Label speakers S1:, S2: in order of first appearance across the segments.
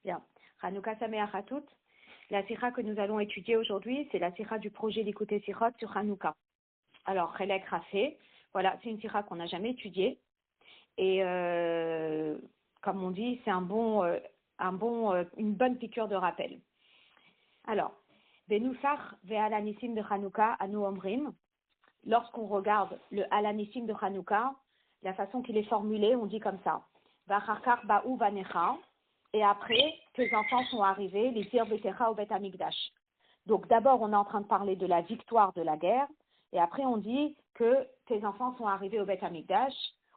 S1: Bien. Hanouka Sameach à toutes. La sikha que nous allons étudier aujourd'hui, c'est la sikha du projet d'écouter Sikhot sur Hanouka. Alors, Chelek Rafé, voilà, c'est une sikha qu'on n'a jamais étudiée. Et comme on dit, c'est une bonne piqûre de rappel. Alors, Benoussach ve'alanissim de Hanouka anu omrim. Lorsqu'on regarde le alanissim de Hanouka, la façon qu'il est formulé, on dit comme ça. Vacharkar ba'u vanecha. Et après, tes enfants sont arrivés, les tir betecha au Bet Hamikdash. Donc d'abord, on est en train de parler de la victoire de la guerre, et après on dit que tes enfants sont arrivés au Bet Hamikdash,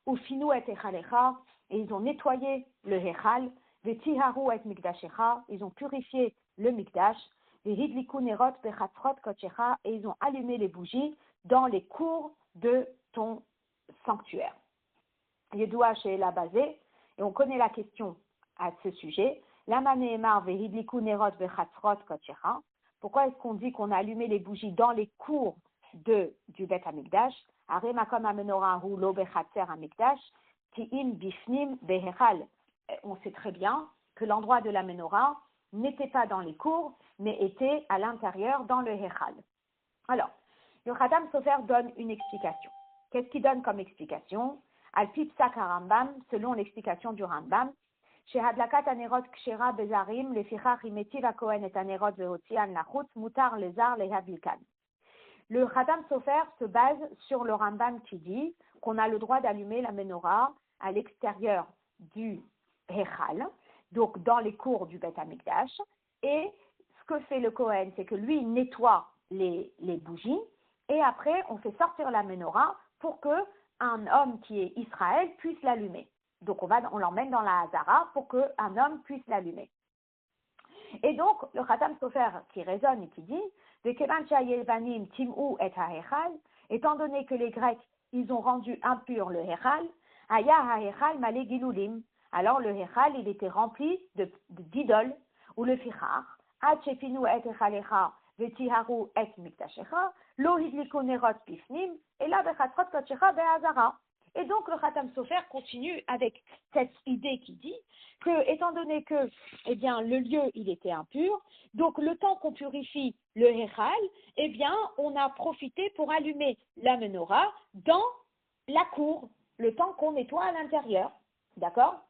S1: ou finou et echalecha, et ils ont nettoyé le Hechal, vetiharu et mikdashecha, ils ont purifié le Mikdash, vehidliku nerot bechatzrot kochecha, et ils ont allumé les bougies dans les cours de ton sanctuaire. Yedoua she'ela basé, et on connaît la question à ce sujet. Pourquoi est-ce qu'on dit qu'on a allumé les bougies dans les cours du Bet Hamikdash? On sait très bien que l'endroit de la menorah n'était pas dans les cours, mais était à l'intérieur dans le Hechal. Alors, le Khatam Sofer donne une explication. Qu'est-ce qu'il donne comme explication? Al-Pi Psak HaRambam, selon l'explication du Rambam, שהדלקת הנרות כשרה בזרים, לפיכך אם הציב הכהן את הנרות והוציאן לחוץ, מותר לזר להדליקן. Le Khatam Sofer se base sur le Rambam qui dit qu'on a le droit d'allumer la menorah à l'extérieur du Hechal, donc dans les cours du Bet Hamikdash, et ce que fait le Kohen, c'est que lui nettoie les bougies, et après on fait sortir la menorah pour que un homme qui est Israël puisse l'allumer. Donc on l'emmène dans la Hazara pour qu'un homme puisse l'allumer. Et donc le Khatam Sofer qui raisonne et qui dit étant donné que les Grecs ils ont rendu impur le Hechal, alors le Hechal il était rempli d'idoles ou le Fichar vetiharu et mikdashecha lo hidliku nerot pifnim et la bechatzrot kochecha be'Hazara. Et donc, le Khatam Sofer continue avec cette idée qui dit que, étant donné que, eh bien, le lieu, il était impur, donc le temps qu'on purifie le Hechal, eh bien, on a profité pour allumer la menorah dans la cour, le temps qu'on nettoie à l'intérieur. D'accord?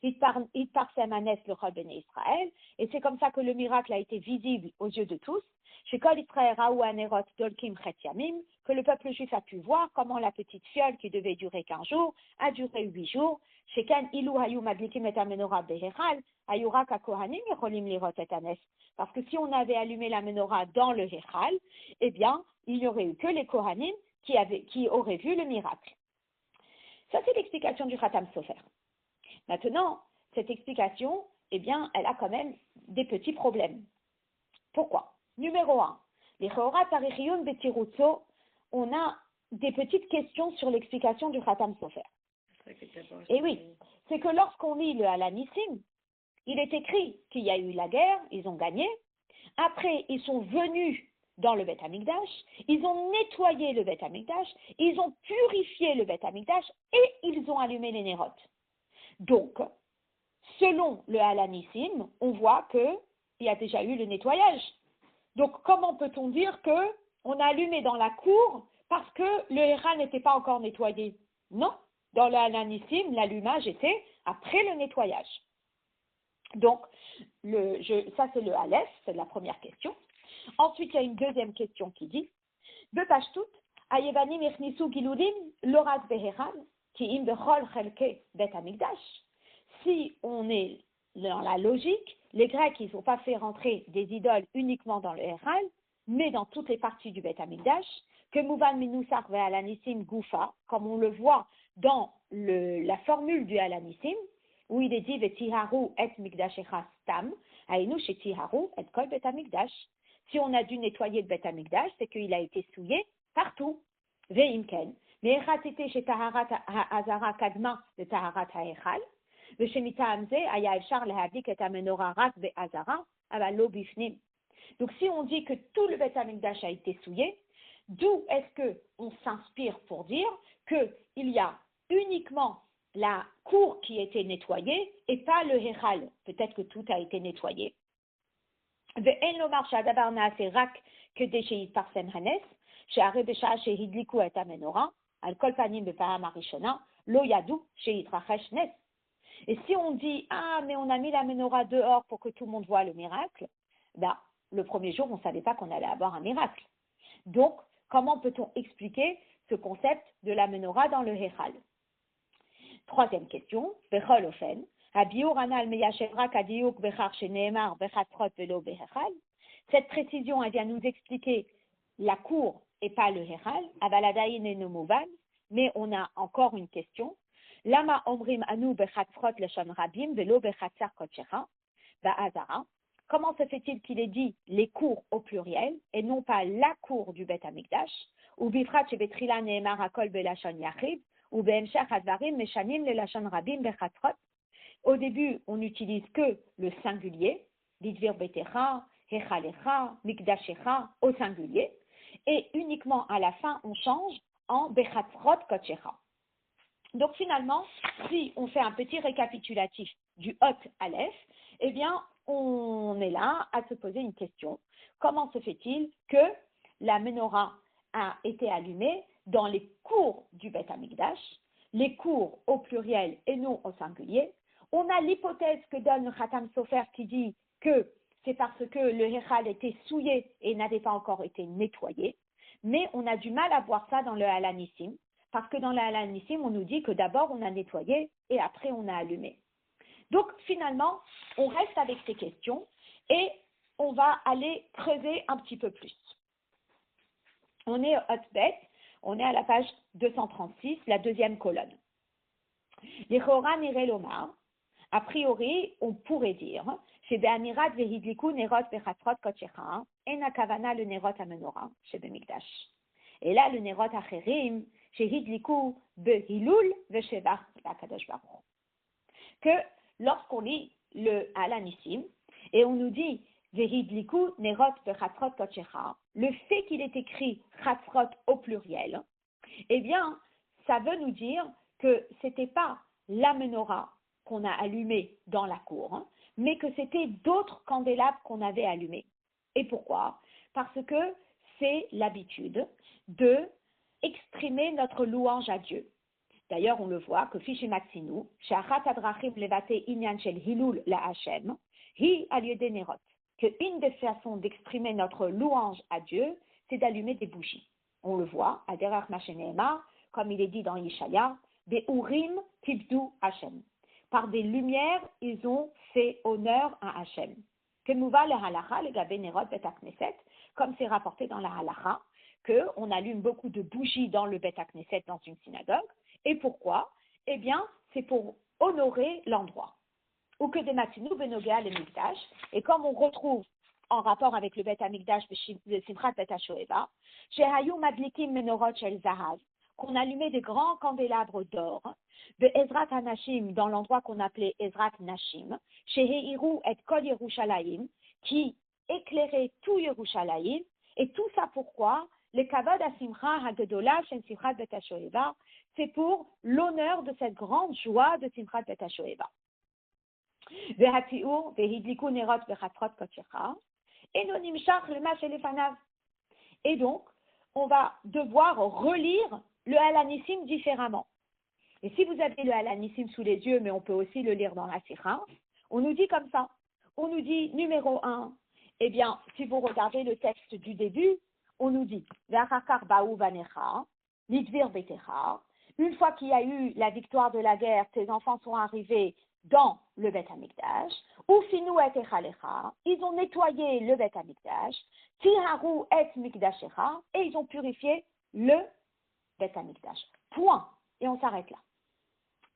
S1: Et c'est comme ça que le miracle a été visible aux yeux de tous. Que le peuple juif a pu voir comment la petite fiole qui devait durer 15 jours a duré 8 jours. Parce que si on avait allumé la menorah dans le Hechal, eh bien, il n'y aurait eu que les Kohanim qui auraient vu le miracle. Ça, c'est l'explication du Khatam Sofer. Maintenant, cette explication, eh bien, elle a quand même des petits problèmes. Pourquoi? Numéro 1, les Chorat Tarichiyun Betirutso, on a des petites questions sur l'explication du Khatam Sofer. Et oui, c'est que lorsqu'on lit le Alanissim, il est écrit qu'il y a eu la guerre, ils ont gagné. Après, ils sont venus dans le Bet Hamikdash, ils ont nettoyé le Bet Hamikdash, ils ont purifié le Bet Hamikdash et ils ont allumé les Nerot. Donc, selon le Alanissim, on voit qu'il y a déjà eu le nettoyage. Donc, comment peut-on dire qu'on a allumé dans la cour parce que le Hechal n'était pas encore nettoyé? Non, dans le Alanissim, l'allumage était après le nettoyage. Donc, ça c'est le Aleph, c'est la première question. Ensuite, il y a une deuxième question qui dit Bepashtut, Ayevanim Echnisu Gilulim, Lorat Behechal, Ki im Bechol Chelke Bet Hamikdash. Si on est dans la logique, les Grecs, ils n'ont pas fait rentrer des idoles uniquement dans le Hechal, mais dans toutes les parties du Bet Hamikdash, que Mouvan Minusar ve Alanissim Goufa, comme on le voit dans la formule du Alanissim, où il est dit Vetiharu et Mikdashecha Stam, Ainu Shetiharu et Kol Bet Hamikdash. Si on a dû nettoyer le Bet Hamikdash, c'est qu'il a été souillé partout. Veimken. Mais Echatete chez Taharat Hazara Kadma de Taharat Haechal. Donc si on dit que tout le Bet Hamikdash a été souillé, d'où est-ce qu'on s'inspire pour dire qu'il y a uniquement la cour qui était nettoyée et pas le Héchal. Peut-être que tout a été nettoyé. ואין לומר שהדבר נעשה רק כדי שיתפרסם הנס, שהרי בשעה שהדליקו את המנורה, על כל פנים בפעם הראשונה, לא ידעו שיתרחש נס. Et si on dit, ah, mais on a mis la menorah dehors pour que tout le monde voit le miracle, ben, le premier jour, on ne savait pas qu'on allait avoir un miracle. Donc, comment peut-on expliquer ce concept de la menorah dans le Héchal? Troisième question, Bechol Ofen, cette précision, elle vient nous expliquer la cour et pas le Héchal, mais on a encore une question. Lama omrim anu bechatzrot leshon rabim velo bechatzar kodshecha ba'azara. Comment se fait-il qu'il ait dit les cours au pluriel et non pas la cour du Beth Amikdash? Ou bifrat shebetrila neemar hakol belashon yachid ou beemshach advarim meshanim lelashon rabim bechatzrot. Au début, on n'utilise que le singulier, lidvir betecha, hechalecha, mikdashecha au singulier, et uniquement à la fin, on change en bechatzrot kodshecha. Donc finalement, si on fait un petit récapitulatif du Hot Aleph, eh bien, on est là à se poser une question. Comment se fait-il que la menorah a été allumée dans les cours du Beth Amikdash, les cours au pluriel et non au singulier? On a l'hypothèse que donne le Khatam Sofer qui dit que c'est parce que le Héchal était souillé et n'avait pas encore été nettoyé, mais on a du mal à voir ça dans le Halanissim. Parce que dans la Halanissim, on nous dit que d'abord on a nettoyé et après on a allumé. Donc finalement, on reste avec ces questions et on va aller creuser un petit peu plus. On est au Hotbet, on est à la page 236, la deuxième colonne. Les Chora Nirei Lomar, a priori, on pourrait dire, chez Be'amirat Vehidliku Nerot Bechatzrot Kodshecha, en akavana le Nerot Amenora, chez Bemikdash. Et là, le Nerot Acherim, Shehidliku behilul veshevach lakadosh baruch. Que lorsqu'on lit le Halanissim et on nous dit Vehidliku nerot bechatzrot kodshecha, le fait qu'il est écrit chatzrot au pluriel, eh bien, ça veut nous dire que c'était pas la menorah qu'on a allumée dans la cour, mais que c'était d'autres candélabres qu'on avait allumés. Et pourquoi? Parce que c'est l'habitude de exprimer notre louange à Dieu. D'ailleurs, on le voit que Fiche Matsinu, Shachat Adrachim Levate Inyan Shel Hilul La Hashem, Hi Aliede Nerot, que une des façons d'exprimer notre louange à Dieu, c'est d'allumer des bougies. On le voit, à Derach Mashenehemar, comme il est dit dans Yeshaya, des Urim Tibdu Hashem. Par des lumières, ils ont fait honneur à Hashem. Kemouva le halacha, le gabe Nerot Bet HaKnesset, comme c'est rapporté dans la halacha, qu'on allume beaucoup de bougies dans le Beth HaKnesset, dans une synagogue. Et pourquoi? Eh bien, c'est pour honorer l'endroit. Ou que de Matinu Benogea le Mikdash. Et comme on retrouve en rapport avec le Beth HaMikdash de Simchat Bet HaShoeva, Shehayu Madlikim Menorot Shel Zahav, qu'on allumait des grands candélabres d'or, de Ezrat HaNashim, dans l'endroit qu'on appelait Ezrat Nashim, Sheheiru et Kol Yerushalayim, qui éclairait tout Yerushalayim. Et tout ça pourquoi? Le kavod ha-simcha ha-gedola shen simchat bet ha-shoeva, c'est pour l'honneur de cette grande joie de simchat bet ha-shoeva. Ve'hatiur ve'hidliku nerot bechatzrot kodshecha, eno nimshach lema shelefanav. Et donc, on va devoir relire le Halanissim différemment. Et si vous avez le Halanissim sous les yeux, mais on peut aussi le lire dans la Sikha, on nous dit comme ça. On nous dit numéro 1, eh bien, si vous regardez le texte du début, on nous dit une fois qu'il y a eu la victoire de la guerre, tes enfants sont arrivés dans le Beth Amikdash, ou finou et echalecha, ils ont nettoyé le Beth Amikdash, tiharu et mikdashecha, et ils ont purifié le Beth Amikdash. Point. Et on s'arrête là.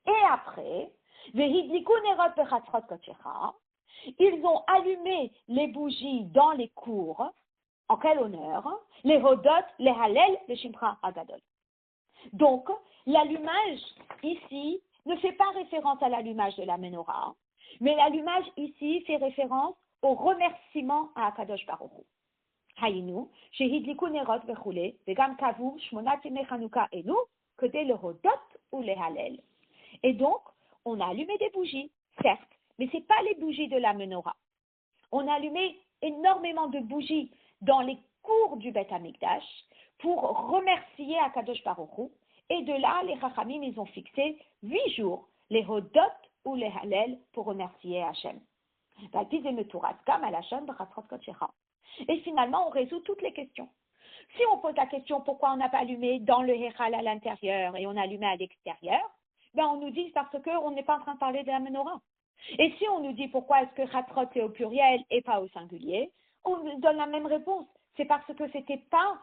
S1: Et après, vehidliku nerot bechatzrot kodshecha, ils ont allumé les bougies dans les cours. En quel honneur? Les Hodot, les Hallel, les Shimcha Agadol. Donc, l'allumage ici ne fait pas référence à l'allumage de la menorah, mais l'allumage ici fait référence au remerciement à Akadosh Baruch Hu. Haïnu, shehidliku nerot vechule, vegam kavu shmonat yemei Chanukah elu, kedei le Hodot ou les Hallel. Et donc, on a allumé des bougies, certes, mais ce n'est pas les bougies de la menorah. On a allumé énormément de bougies dans les cours du Beth Amikdash pour remercier Akadosh Baruch Hu. Et de là, les Chachamim, ils ont fixé 8 jours, les Hodot ou les Hallel, pour remercier Hachem. Et finalement, on résout toutes les questions. Si on pose la question pourquoi on n'a pas allumé dans le Héchal à l'intérieur et on a allumé à l'extérieur, ben on nous dit parce qu'on n'est pas en train de parler de la menorah. Et si on nous dit pourquoi est-ce que Chatrot est au pluriel et pas au singulier, on donne la même réponse. C'est parce que c'était pas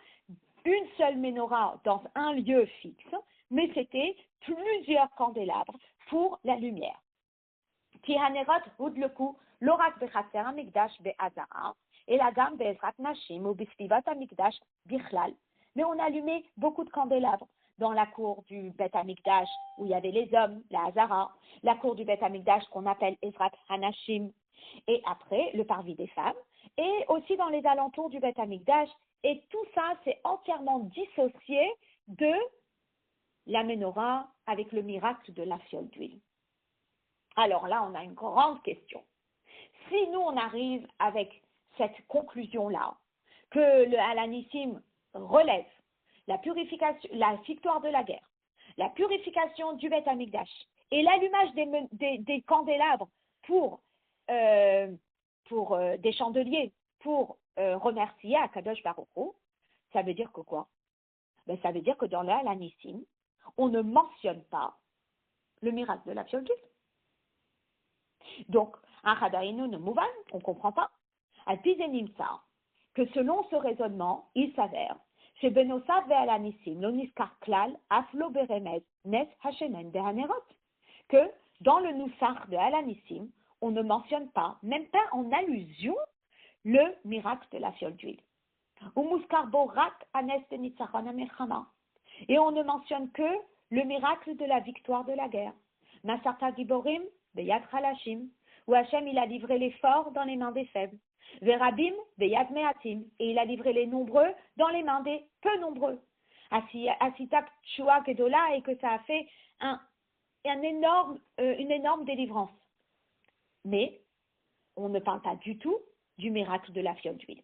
S1: une seule menorah dans un lieu fixe, mais c'était plusieurs candélabres pour la lumière. Tihanerot hudleku lorak bechatzer hamikdash be'azara et la gamme be'ezrat nashim ou b'svivat hamikdash bichlal. Mais on allumait beaucoup de candélabres dans la cour du Beth Amikdash où il y avait les hommes, la Hazara, la cour du Beth Amikdash qu'on appelle Ezrat Hanashim, et après le parvis des femmes, et aussi dans les alentours du Beth Amikdash. Et tout ça, c'est entièrement dissocié de la menorah avec le miracle de la fiole d'huile. Alors là, on a une grande question. Si nous, on arrive avec cette conclusion-là, que le Halanissim relève la purification, la victoire de la guerre, la purification du Beth Amikdash et l'allumage des candélabres pour des chandeliers, pour remercier Akadosh Baruch Hu, ça veut dire que quoi? Ben, ça veut dire que dans le Halanissim, on ne mentionne pas le miracle de la fiole d'huile. Donc, un Chadaïnou ne mouvan, on ne comprend pas. Al Pizenimsa, que selon ce raisonnement, il s'avère, chez Benosav ve'alanissim, l'oniskar klal, aflo beremez, nes hachemen behanerot, que dans le Noussach de Alanissim, on ne mentionne pas, même pas en allusion, le miracle de la fiole d'huile. Ou muskar borak anes de nitzachon amechama. Et on ne mentionne que le miracle de la victoire de la guerre. Masarta giborim beyad halashim, où Hachem il a livré les forts dans les mains des faibles. Verabim beyad meatim, et il a livré les nombreux dans les mains des peu nombreux. Asitak Shua Gedola, et que ça a fait une énorme délivrance. Mais on ne parle pas du tout du miracle de la fiole d'huile.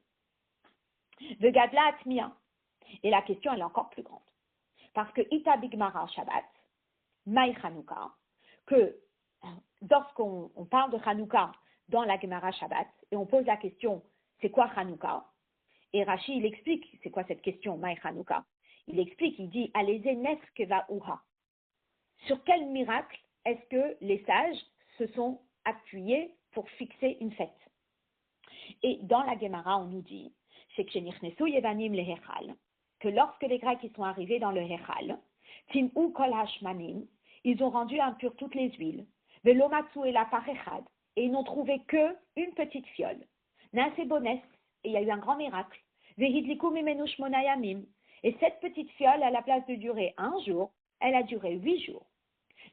S1: Vegadla Atmia. Et la question elle est encore plus grande. Parce que Ita Bigmara Shabbat, Maï Chanukah, que lorsqu'on parle de Chanukah dans la Gemara Shabbat, et on pose la question, c'est quoi Chanukah? Et Rashi, il explique, c'est quoi cette question, Maï Chanukah? Il explique, il dit, Alézé Neskeva Uha. Sur quel miracle est-ce que les sages se sont appuyés pour fixer une fête? Et dans la Gemara, on nous dit, c'est que lorsque les Grecs ils sont arrivés dans le Hechal, Tim'u kol hashmanim, ils ont rendu impures toutes les huiles, velomatsu et la parechad, et ils n'ont trouvé que une petite fiole. Nasebones, et il y a eu un grand miracle, vehidliku mimenu shmonayamim, et cette petite fiole, à la place de durer un jour, elle a duré 8 jours.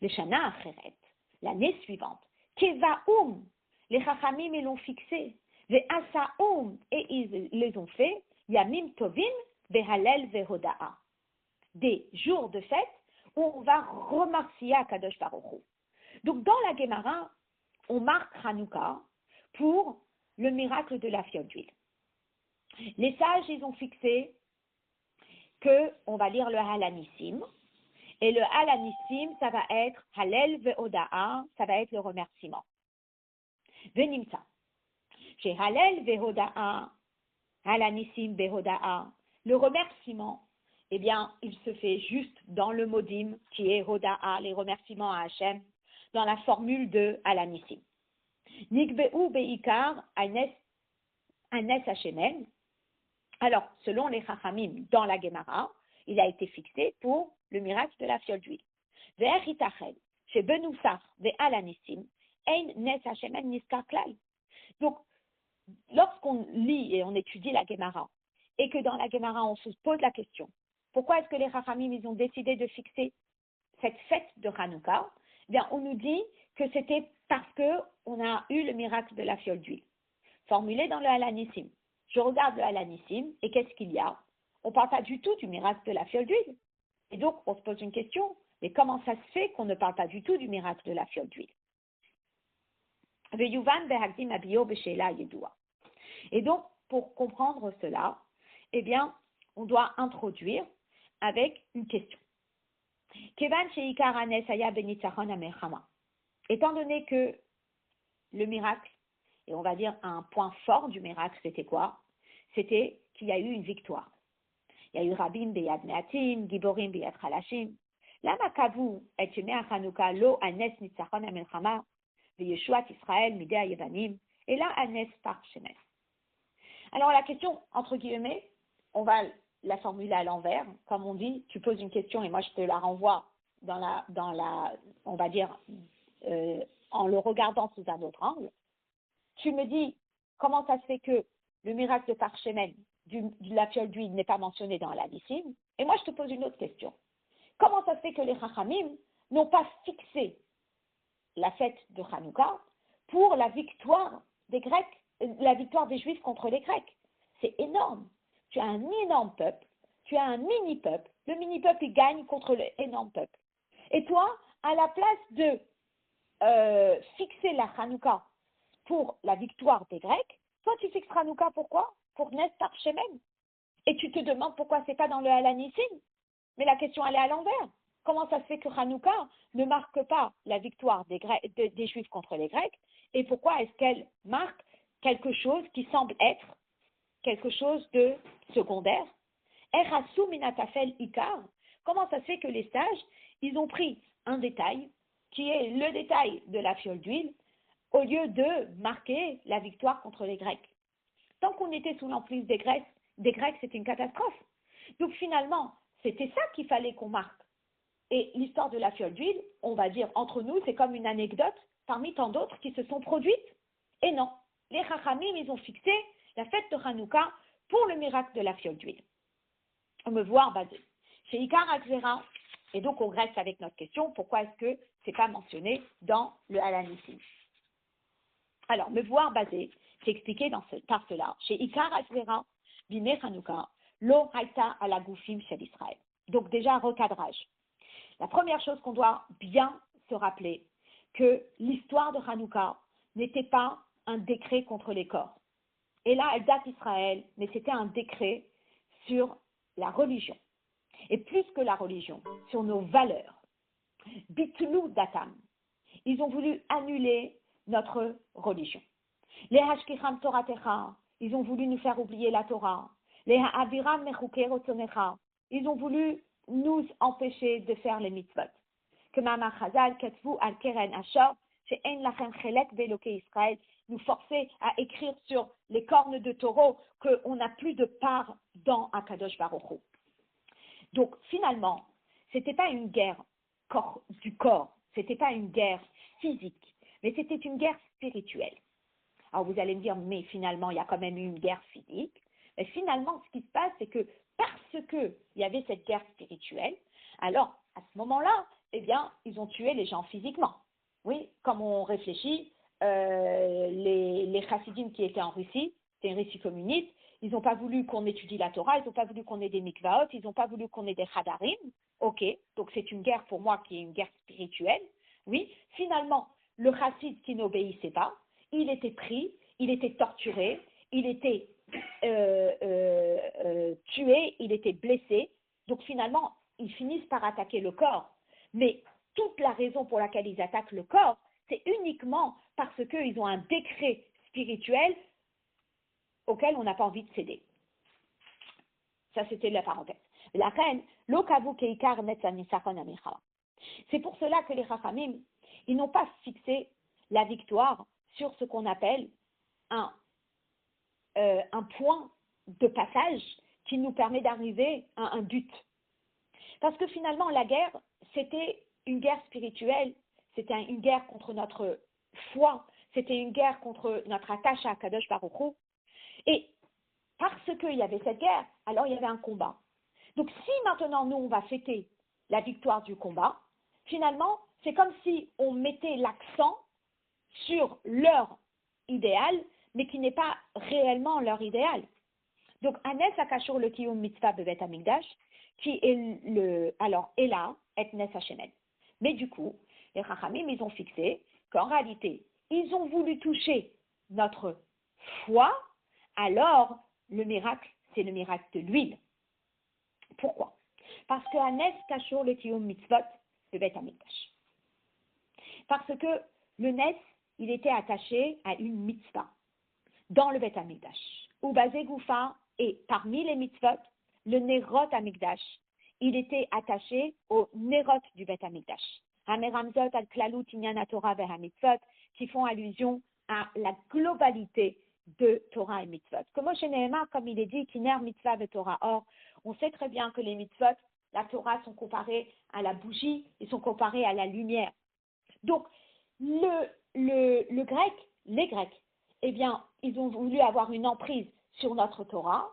S1: Le Shana Acheret, l'année suivante, Kevaoum, les Chachamim ils l'ont fixé, Ve'asaoum, et ils les ont fait, Yamim Tovim, Vehalel Vehoda'a. Des jours de fête où on va remercier Akadosh Baruch Hu. Donc dans la Gemara, on marque Hanouka pour le miracle de la fiole d'huile. Les sages, ils ont fixé que on va lire le Halanissim, et le Halanissim, ça va être Halel Vehoda'a, ça va être le remerciement. Venimsa. Chez Halel Vehoda'a, Halanissim Vehoda'a, le remerciement, eh bien, il se fait juste dans le modim qui est Hoda'a, les remerciements à Hachem, dans la formule de Halanissim. Nikbe'u be'ikar anes Hashemen. Alors, selon les Chachamim, dans la Gemara, il a été fixé pour le miracle de la fiole d'huile. Ve'er itachel, chez Benoussach ve'Halanissim, ein nes Hashemen niskar klal. Donc, lorsqu'on lit et on étudie la Gemara, et que dans la Gemara, on se pose la question, pourquoi est-ce que les Chachamim, ils ont décidé de fixer cette fête de Hanouka? Eh bien, on nous dit que c'était parce qu'on a eu le miracle de la fiole d'huile, formulé dans le Halanissim. Je regarde le Halanissim, et qu'est-ce qu'il y a? On ne parle pas du tout du miracle de la fiole d'huile. Et donc, on se pose une question, Mais comment ça se fait qu'on ne parle pas du tout du miracle de la fiole d'huile? Et donc, pour comprendre cela, eh bien, on doit introduire avec une question. Étant donné que le miracle, et on va dire un point fort du miracle, c'était quoi? C'était qu'il y a eu une victoire. Il y a eu Rabim beyad me'atim, Giborim beyad chalashim. Lama kavu et yemei Chanukah lo anes nitzachon hamelchama v'yeshuat Israël midei hayevanim et là anes par shemes. Alors la question entre guillemets, on va la formuler à l'envers, comme on dit, tu poses une question et moi je te la renvoie dans la, on va dire en le regardant sous un autre angle. Tu me dis comment ça se fait que le miracle de Parchemen de la fiole d'huile n'est pas mentionné dans la Nissim. Et moi, je te pose une autre question. Comment ça se fait que les Chachamim n'ont pas fixé la fête de Hanouka pour la victoire des Grecs, la victoire des Juifs contre les Grecs? C'est énorme. Tu as un énorme peuple, tu as un mini-peuple. Le mini-peuple, il gagne contre l'énorme peuple. Et toi, à la place de fixer la Hanouka pour la victoire des Grecs, toi, tu fixes Hanouka pourquoi? Pour Nes Parchemen. Et tu te demandes pourquoi c'est pas dans le Halanissim. Mais la question, elle est à l'envers. Comment ça se fait que Hanouka ne marque pas la victoire des Juifs contre les Grecs? Et pourquoi est-ce qu'elle marque quelque chose qui semble être quelque chose de secondaire? Erasu minatafel ikar. Comment ça se fait que les sages, ils ont pris un détail, qui est le détail de la fiole d'huile, au lieu de marquer la victoire contre les Grecs? Tant qu'on était sous l'emprise des Grecs, c'était une catastrophe. Donc finalement, c'était ça qu'il fallait qu'on marque. Et l'histoire de la fiole d'huile, on va dire entre nous, c'est comme une anecdote parmi tant d'autres qui se sont produites. Et non, les Chachamim, ils ont fixé la fête de Hanouka pour le miracle de la fiole d'huile. On me voit basé. Chez Ikar Akzera, et donc on reste avec notre question, pourquoi est-ce que ce n'est pas mentionné dans le Halanissim? Alors, me voir basé, c'est expliqué par cela. Chez Ikar Akzera, Bimei Hanouka, Lo Haïta ala Goufim Shel Israël. Donc déjà, recadrage. La première chose qu'on doit bien se rappeler, que l'histoire de Hanouka n'était pas un décret contre les corps. Et là, elle date d'Israël, mais c'était un décret sur la religion. Et plus que la religion, sur nos valeurs. Bitlu datam. Ils ont voulu annuler notre religion. Les hashkicham toratecha, ils ont voulu nous faire oublier la Torah. Les ha'aviram mechuke rotzonecha, ils ont voulu nous empêcher de faire les mitzvot. Que Mama Chazal ketvu al keren ashor, she'en lachem chelek be'eloke Israël, nous forcer à écrire sur les cornes de taureau qu'on n'a plus de part dans Akadosh Baruch Hu. Donc finalement, c'était pas une guerre du corps, c'était pas une guerre physique, mais c'était une guerre spirituelle. Alors vous allez me dire, mais finalement, il y a quand même eu une guerre physique. Mais finalement, ce qui se passe, c'est que parce qu'il y avait cette guerre spirituelle, alors à ce moment-là, eh bien, ils ont tué les gens physiquement. Oui, comme on réfléchit, les chassidim qui étaient en Russie, c'était une Russie communiste, ils n'ont pas voulu qu'on étudie la Torah, ils n'ont pas voulu qu'on ait des mikvaot, ils n'ont pas voulu qu'on ait des chadarim. Ok, donc c'est une guerre pour moi qui est une guerre spirituelle. Oui, finalement, le chassid qui n'obéissait pas, il était pris, il était torturé, il était tué, il était blessé. Donc finalement, ils finissent par attaquer le corps. Mais toute la raison pour laquelle ils attaquent le corps, c'est uniquement parce qu'ils ont un décret spirituel auquel on n'a pas envie de céder. Ça, c'était la parenthèse. La reine, l'okavu keikar netzanisaron amicha. C'est pour cela que les Chachamim, ils n'ont pas fixé la victoire sur ce qu'on appelle un point de passage qui nous permet d'arriver à un but. Parce que finalement, la guerre, c'était une guerre spirituelle, c'était une guerre contre notre foi, c'était une guerre contre notre attache à Kadosh Baruch Hu. Et parce qu'il y avait cette guerre, alors il y avait un combat. Donc si maintenant nous, on va fêter la victoire du combat, finalement, c'est comme si on mettait l'accent sur leur idéal, mais qui n'est pas réellement leur idéal. Donc, Anes Akashur le Kiyum Mitzvah Bevet Amigdash, qui est alors Ela et Nes Hashemen. Mais du coup, les Chachamim, ils ont fixé qu'en réalité, ils ont voulu toucher notre foi, alors le miracle, c'est le miracle de l'huile. Pourquoi? Parce que Nes Kashur le Tiyum Mitzvot, le Beth Amikdash. Parce que le Nes, il était attaché à une mitzvah dans le Beth Amikdash. Ou Bazé Goufa, et parmi les mitzvot, le Nerot Amikdash, il était attaché au Nerot du Beth Amikdash. Hameramzot al Klalut Inyan Torah ve Hamitzvot, qui font allusion à la globalité de Torah et mitzvot. Comme chez Nehemar, comme il est dit, Kiner mitzvah ve Torah. Or, on sait très bien que les mitzvot, la Torah, sont comparés à la bougie, ils sont comparés à la lumière. Donc, le grec, les Grecs, eh bien, ils ont voulu avoir une emprise sur notre Torah,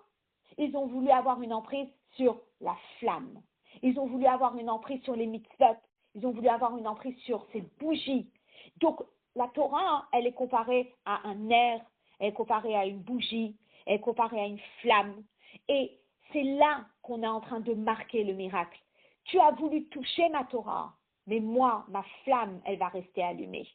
S1: ils ont voulu avoir une emprise sur la flamme, ils ont voulu avoir une emprise sur les mitzvot, ils ont voulu avoir une emprise sur ces bougies. Donc, la Torah, elle est comparée à un nerf, elle est comparée à une bougie, elle est comparée à une flamme. Et c'est là qu'on est en train de marquer le miracle. Tu as voulu toucher ma Torah, mais moi, ma flamme, elle va rester allumée.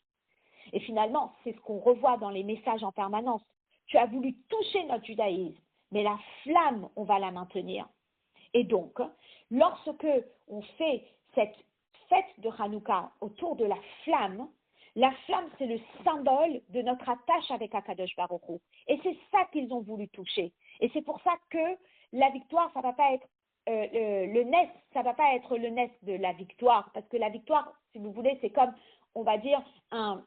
S1: Et finalement, c'est ce qu'on revoit dans les messages en permanence. Tu as voulu toucher notre judaïsme, mais la flamme, on va la maintenir. Et donc, lorsque on fait cette fête de Hanouka autour de la flamme, c'est le symbole de notre attache avec Akadosh Baruch Hu. Et c'est ça qu'ils ont voulu toucher. Et c'est pour ça que la victoire, ça ne va pas être le Nes, ça ne va pas être le Nes de la victoire. Parce que la victoire, si vous voulez, c'est comme, on va dire, un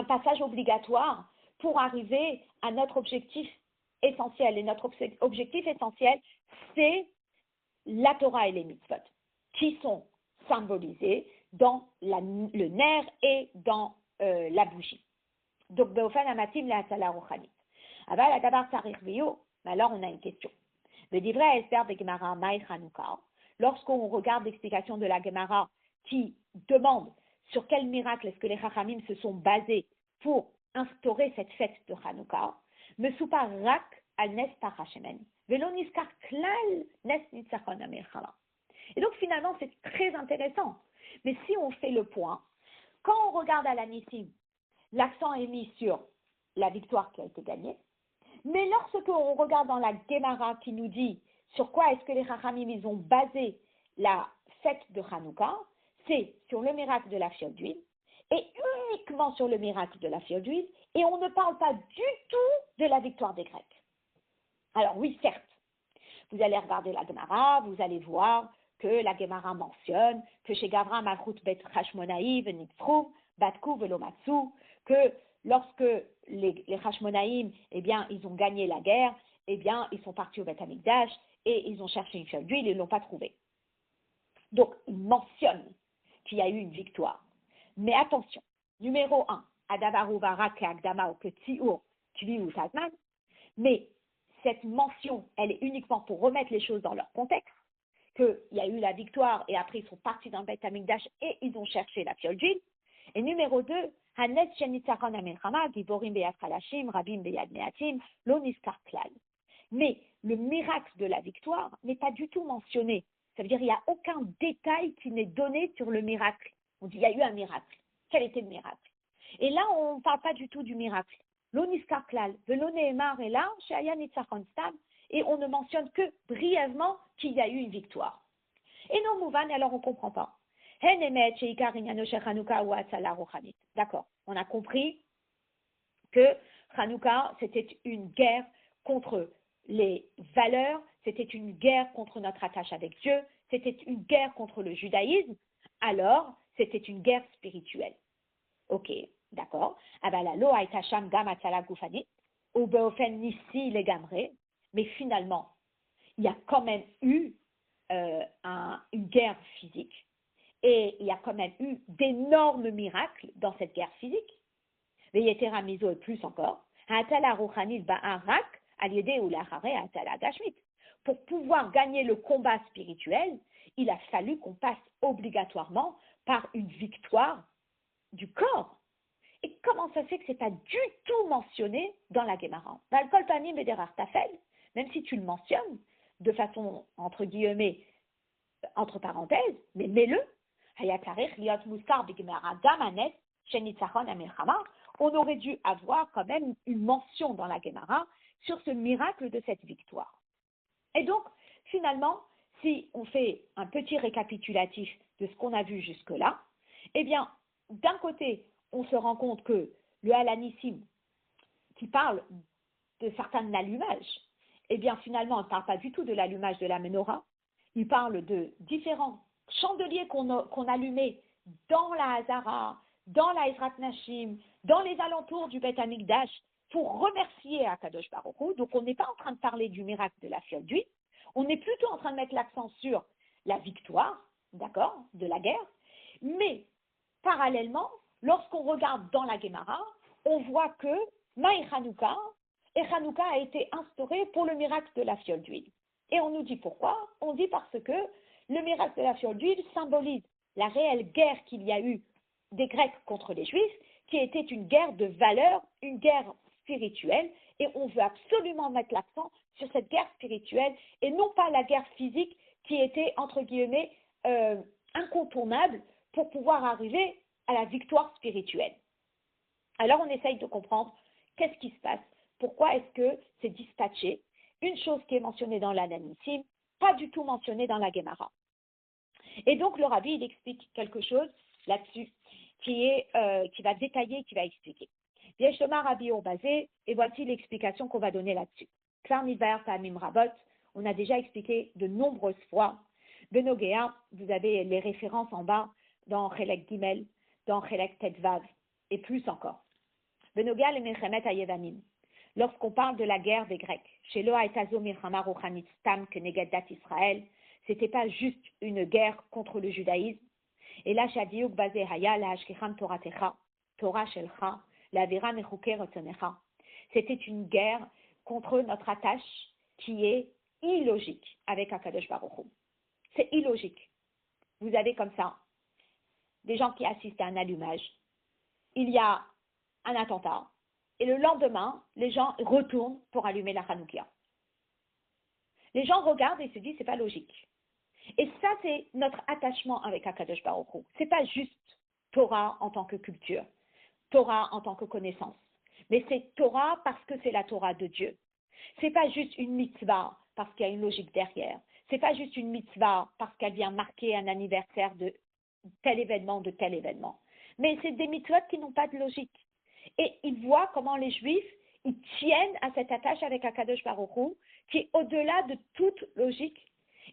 S1: passage obligatoire pour arriver à notre objectif essentiel. Et notre objectif essentiel, c'est la Torah et les mitzvot, qui sont symbolisés dans le nerf et dans la bougie. Donc, Beofan Amatim la Hatala Rochanit. Aval Adabar Sarir Vio, alors on a une question. Bedivre Esther de Gemara Maï Chanukah, lorsqu'on regarde l'explication de la Gemara qui demande sur quel miracle est-ce que les Chachamim se sont basés pour instaurer cette fête de Hanouka, me soupa rak al nes parashemen, velo niskar klal nes nitzachon amelchala. Et donc finalement c'est très intéressant. Mais si on fait le point, quand on regarde à la Nissim, l'accent est mis sur la victoire qui a été gagnée. Mais lorsque on regarde dans la Gemara qui nous dit sur quoi est-ce que les Chachamim ils ont basé la fête de Hanouka, c'est sur le miracle de la fiole d'huile, et uniquement sur le miracle de la fiole d'huile, et on ne parle pas du tout de la victoire des Grecs. Alors oui, certes, vous allez regarder la Gemara, vous allez voir que la Gemara mentionne que chez Gavra Malchut Bet Hashmonaï Venitzrum, Batku Velomatsu, que lorsque les Hashmonaïm, eh bien, ils ont gagné la guerre, eh bien, ils sont partis au Beth Amikdash et ils ont cherché une fiole d'huile et ils ne l'ont pas trouvée. Donc, ils mentionnent qu'il y a eu une victoire. Mais attention, numéro 1, Adavaru Barak Agdama au Petit Our, Tuli ou Tazman, mais cette mention, elle est uniquement pour remettre les choses dans leur contexte, qu'il y a eu la victoire et après ils sont partis dans le Beth Amikdash et ils ont cherché la fiole d'huile. Et numéro 2, Hanet Shenitzachon Amelchama, Giborim Beyad Kalashim, Rabim Beyad Meatim, Loniskar Klal. Mais le miracle de la victoire n'est pas du tout mentionné. Ça veut dire qu'il n'y a aucun détail qui n'est donné sur le miracle. On dit il y a eu un miracle. Quel était le miracle? Et là, on ne parle pas du tout du miracle. L'oniskar klal, velonéemar est là, chez Aya Nitzachon Stam, et on ne mentionne que brièvement qu'il y a eu une victoire. Et non, Mouvan, alors on ne comprend pas. D'accord, on a compris que Hanouka, c'était une guerre contre les valeurs, c'était une guerre contre notre attache avec Dieu, c'était une guerre contre le judaïsme, alors c'était une guerre spirituelle. Ok, d'accord. Mais finalement, il y a quand même eu une guerre physique et il y a quand même eu d'énormes miracles dans cette guerre physique. Et plus encore, pour pouvoir gagner le combat spirituel, il a fallu qu'on passe obligatoirement par une victoire du corps. Et comment ça se fait que ce n'est pas du tout mentionné dans la Gemara? Même si tu le mentionnes, de façon, entre guillemets, entre parenthèses, mais mets-le. On aurait dû avoir quand même une mention dans la Gemara sur ce miracle de cette victoire. Et donc, finalement, si on fait un petit récapitulatif de ce qu'on a vu jusque-là, eh bien, d'un côté, on se rend compte que le Halanissim, qui parle de certains allumages, eh bien, finalement, on ne parle pas du tout de l'allumage de la menorah. Il parle de différents chandeliers qu'on allumait dans la Hazara, dans la Ezrat Nashim, dans les alentours du Beth Amikdash, pour remercier Akadosh Baruch Hu. Donc, on n'est pas en train de parler du miracle de la fiole d'huile. On est plutôt en train de mettre l'accent sur la victoire, d'accord, de la guerre. Mais, parallèlement, lorsqu'on regarde dans la Gemara, on voit que Maï Hanouka, et Hanouka a été instauré pour le miracle de la fiole d'huile. Et on nous dit pourquoi? On dit parce que le miracle de la fiole d'huile symbolise la réelle guerre qu'il y a eu des Grecs contre les Juifs, qui était une guerre de valeur, une guerre spirituelle, et on veut absolument mettre l'accent sur cette guerre spirituelle, et non pas la guerre physique qui était, entre guillemets, incontournable pour pouvoir arriver à la victoire spirituelle. Alors on essaye de comprendre qu'est-ce qui se passe, pourquoi est-ce que c'est dispatché, une chose qui est mentionnée dans l'Halanissim, pas du tout mentionnée dans la Gemara. Et donc le rabbi, il explique quelque chose là-dessus qui va détailler, qui va expliquer. Yeshomar Rabbi Urbazé, et voici l'explication qu'on va donner là-dessus. Klar Nidbar Ta'amim Rabot, on a déjà expliqué de nombreuses fois. Benogea, vous avez les références en bas dans Chelek Gimel, dans Chelek Tetvav, et plus encore. Benogea le Mechemet Ayevamim. Lorsqu'on parle de la guerre des Grecs, chez Loa et Tazo Milchama Ruchanit Stam Kenegadat Israël, c'était pas juste une guerre contre le judaïsme. Et là, Shadiuk Bazé Haya, la Hashkecham Toratecha, Torah Shelcha, la Vera Mechuke Rotonecha. C'était une guerre contre notre attache qui est illogique avec Akadosh Baruch Hu. C'est illogique. Vous avez comme ça des gens qui assistent à un allumage. Il y a un attentat. Et le lendemain, les gens retournent pour allumer la Hanoukia. Les gens regardent et se disent, c'est pas logique. Et ça, c'est notre attachement avec Akadosh Baruch Hu. C'est pas juste Torah en tant que culture, Torah en tant que connaissance. Mais c'est Torah parce que c'est la Torah de Dieu. C'est pas juste une mitzvah parce qu'il y a une logique derrière. C'est pas juste une mitzvah parce qu'elle vient marquer un anniversaire de tel événement, de tel événement. Mais c'est des mitzvot qui n'ont pas de logique. Et ils voient comment les Juifs, ils tiennent à cette attache avec Akadosh Baruch Hu, qui est au-delà de toute logique.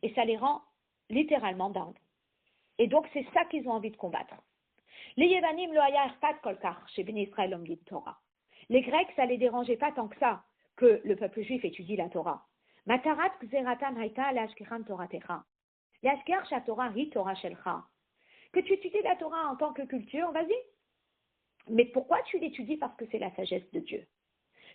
S1: Et ça les rend littéralement dingues. Et donc, c'est ça qu'ils ont envie de combattre. Les Yevanim lo haya erpat kolkar chez Bnei Israël omid Torah. Les Grecs, ça les dérangeait pas tant que ça que le peuple juif étudie la Torah. Matarat gzeratam haita leashkechan toratecha. Leashker shatorah hi Torah shelcha. Que tu étudies la Torah en tant que culture, vas-y. Mais pourquoi tu l'étudies? Parce que c'est la sagesse de Dieu.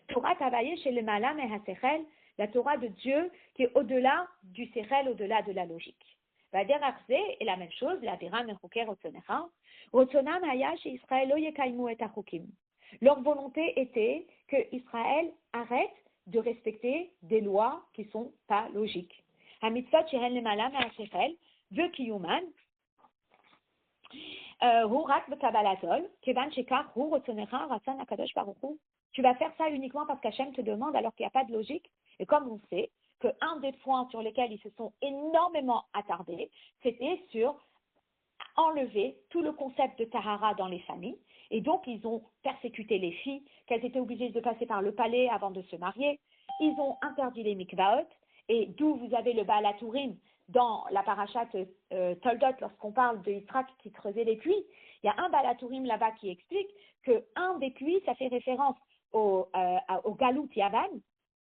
S1: Torah travaillée chez le malam et hasechel, la Torah de Dieu qui est au-delà du sechel, au-delà de la logique. Vaderachze est la même chose, la vera mechuker rotzonecha. Rotzonam haya chez Israël lo yekaimu et achukim. Leur volonté était que Israël arrête de respecter des lois qui ne sont pas logiques. Hamitzvot shehen le malam et hasechel veut kiyuman. Tu vas faire ça uniquement parce qu'Hachem te demande alors qu'il n'y a pas de logique. Et comme on sait qu'un des points sur lesquels ils se sont énormément attardés, c'était sur enlever tout le concept de Tahara dans les familles. Et donc, ils ont persécuté les filles, qu'elles étaient obligées de passer par le palais avant de se marier. Ils ont interdit les mikvaot, et d'où vous avez le Baal HaTurim dans la parachate Toldot, lorsqu'on parle de Yitzhak qui creusait les puits. Il y a un Baal HaTurim là-bas qui explique qu'un des puits, ça fait référence au Galut Yavan,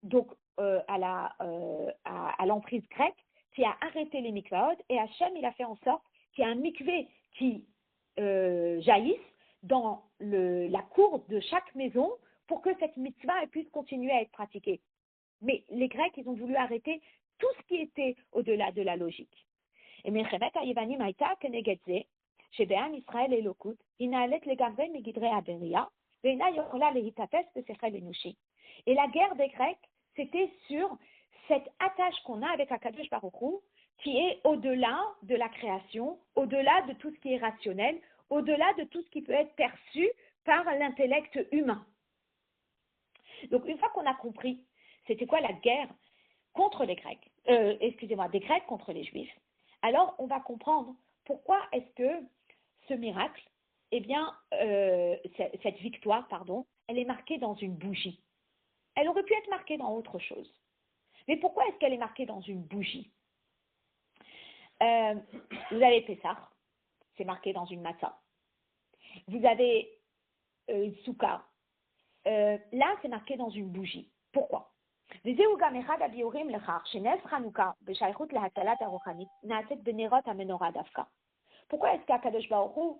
S1: donc à l'emprise grecque, qui a arrêté les mikvaot, et Hachem, il a fait en sorte qu'il y ait un mikvé qui jaillisse dans la cour de chaque maison pour que cette mitzvah puisse continuer à être pratiquée. Mais les Grecs, ils ont voulu arrêter tout ce qui était au-delà de la logique. Et Mechemet Ayevanim Haïta Kenegedze, chez Béam Israël et Lokut, Inalet Legamre Megidre Aberia, Veina Yochola Lehitapes Pesechel Enushi. Et la guerre des Grecs, c'était sur cette attache qu'on a avec Akadosh Baruch Hu, qui est au-delà de la création, au-delà de tout ce qui est rationnel, au-delà de tout ce qui peut être perçu par l'intellect humain. Donc, une fois qu'on a compris c'était quoi la guerre contre les Grecs, des Grecs contre les Juifs, alors on va comprendre pourquoi est-ce que ce miracle, cette victoire, elle est marquée dans une bougie. Elle aurait pu être marquée dans autre chose. Mais pourquoi est-ce qu'elle est marquée dans une bougie? Vous avez Pessah, c'est marqué dans une matzah. Vous avez une soukha. Là, c'est marqué dans une bougie. Pourquoi? Pourquoi est-ce qu'Akadosh Baruch Hu,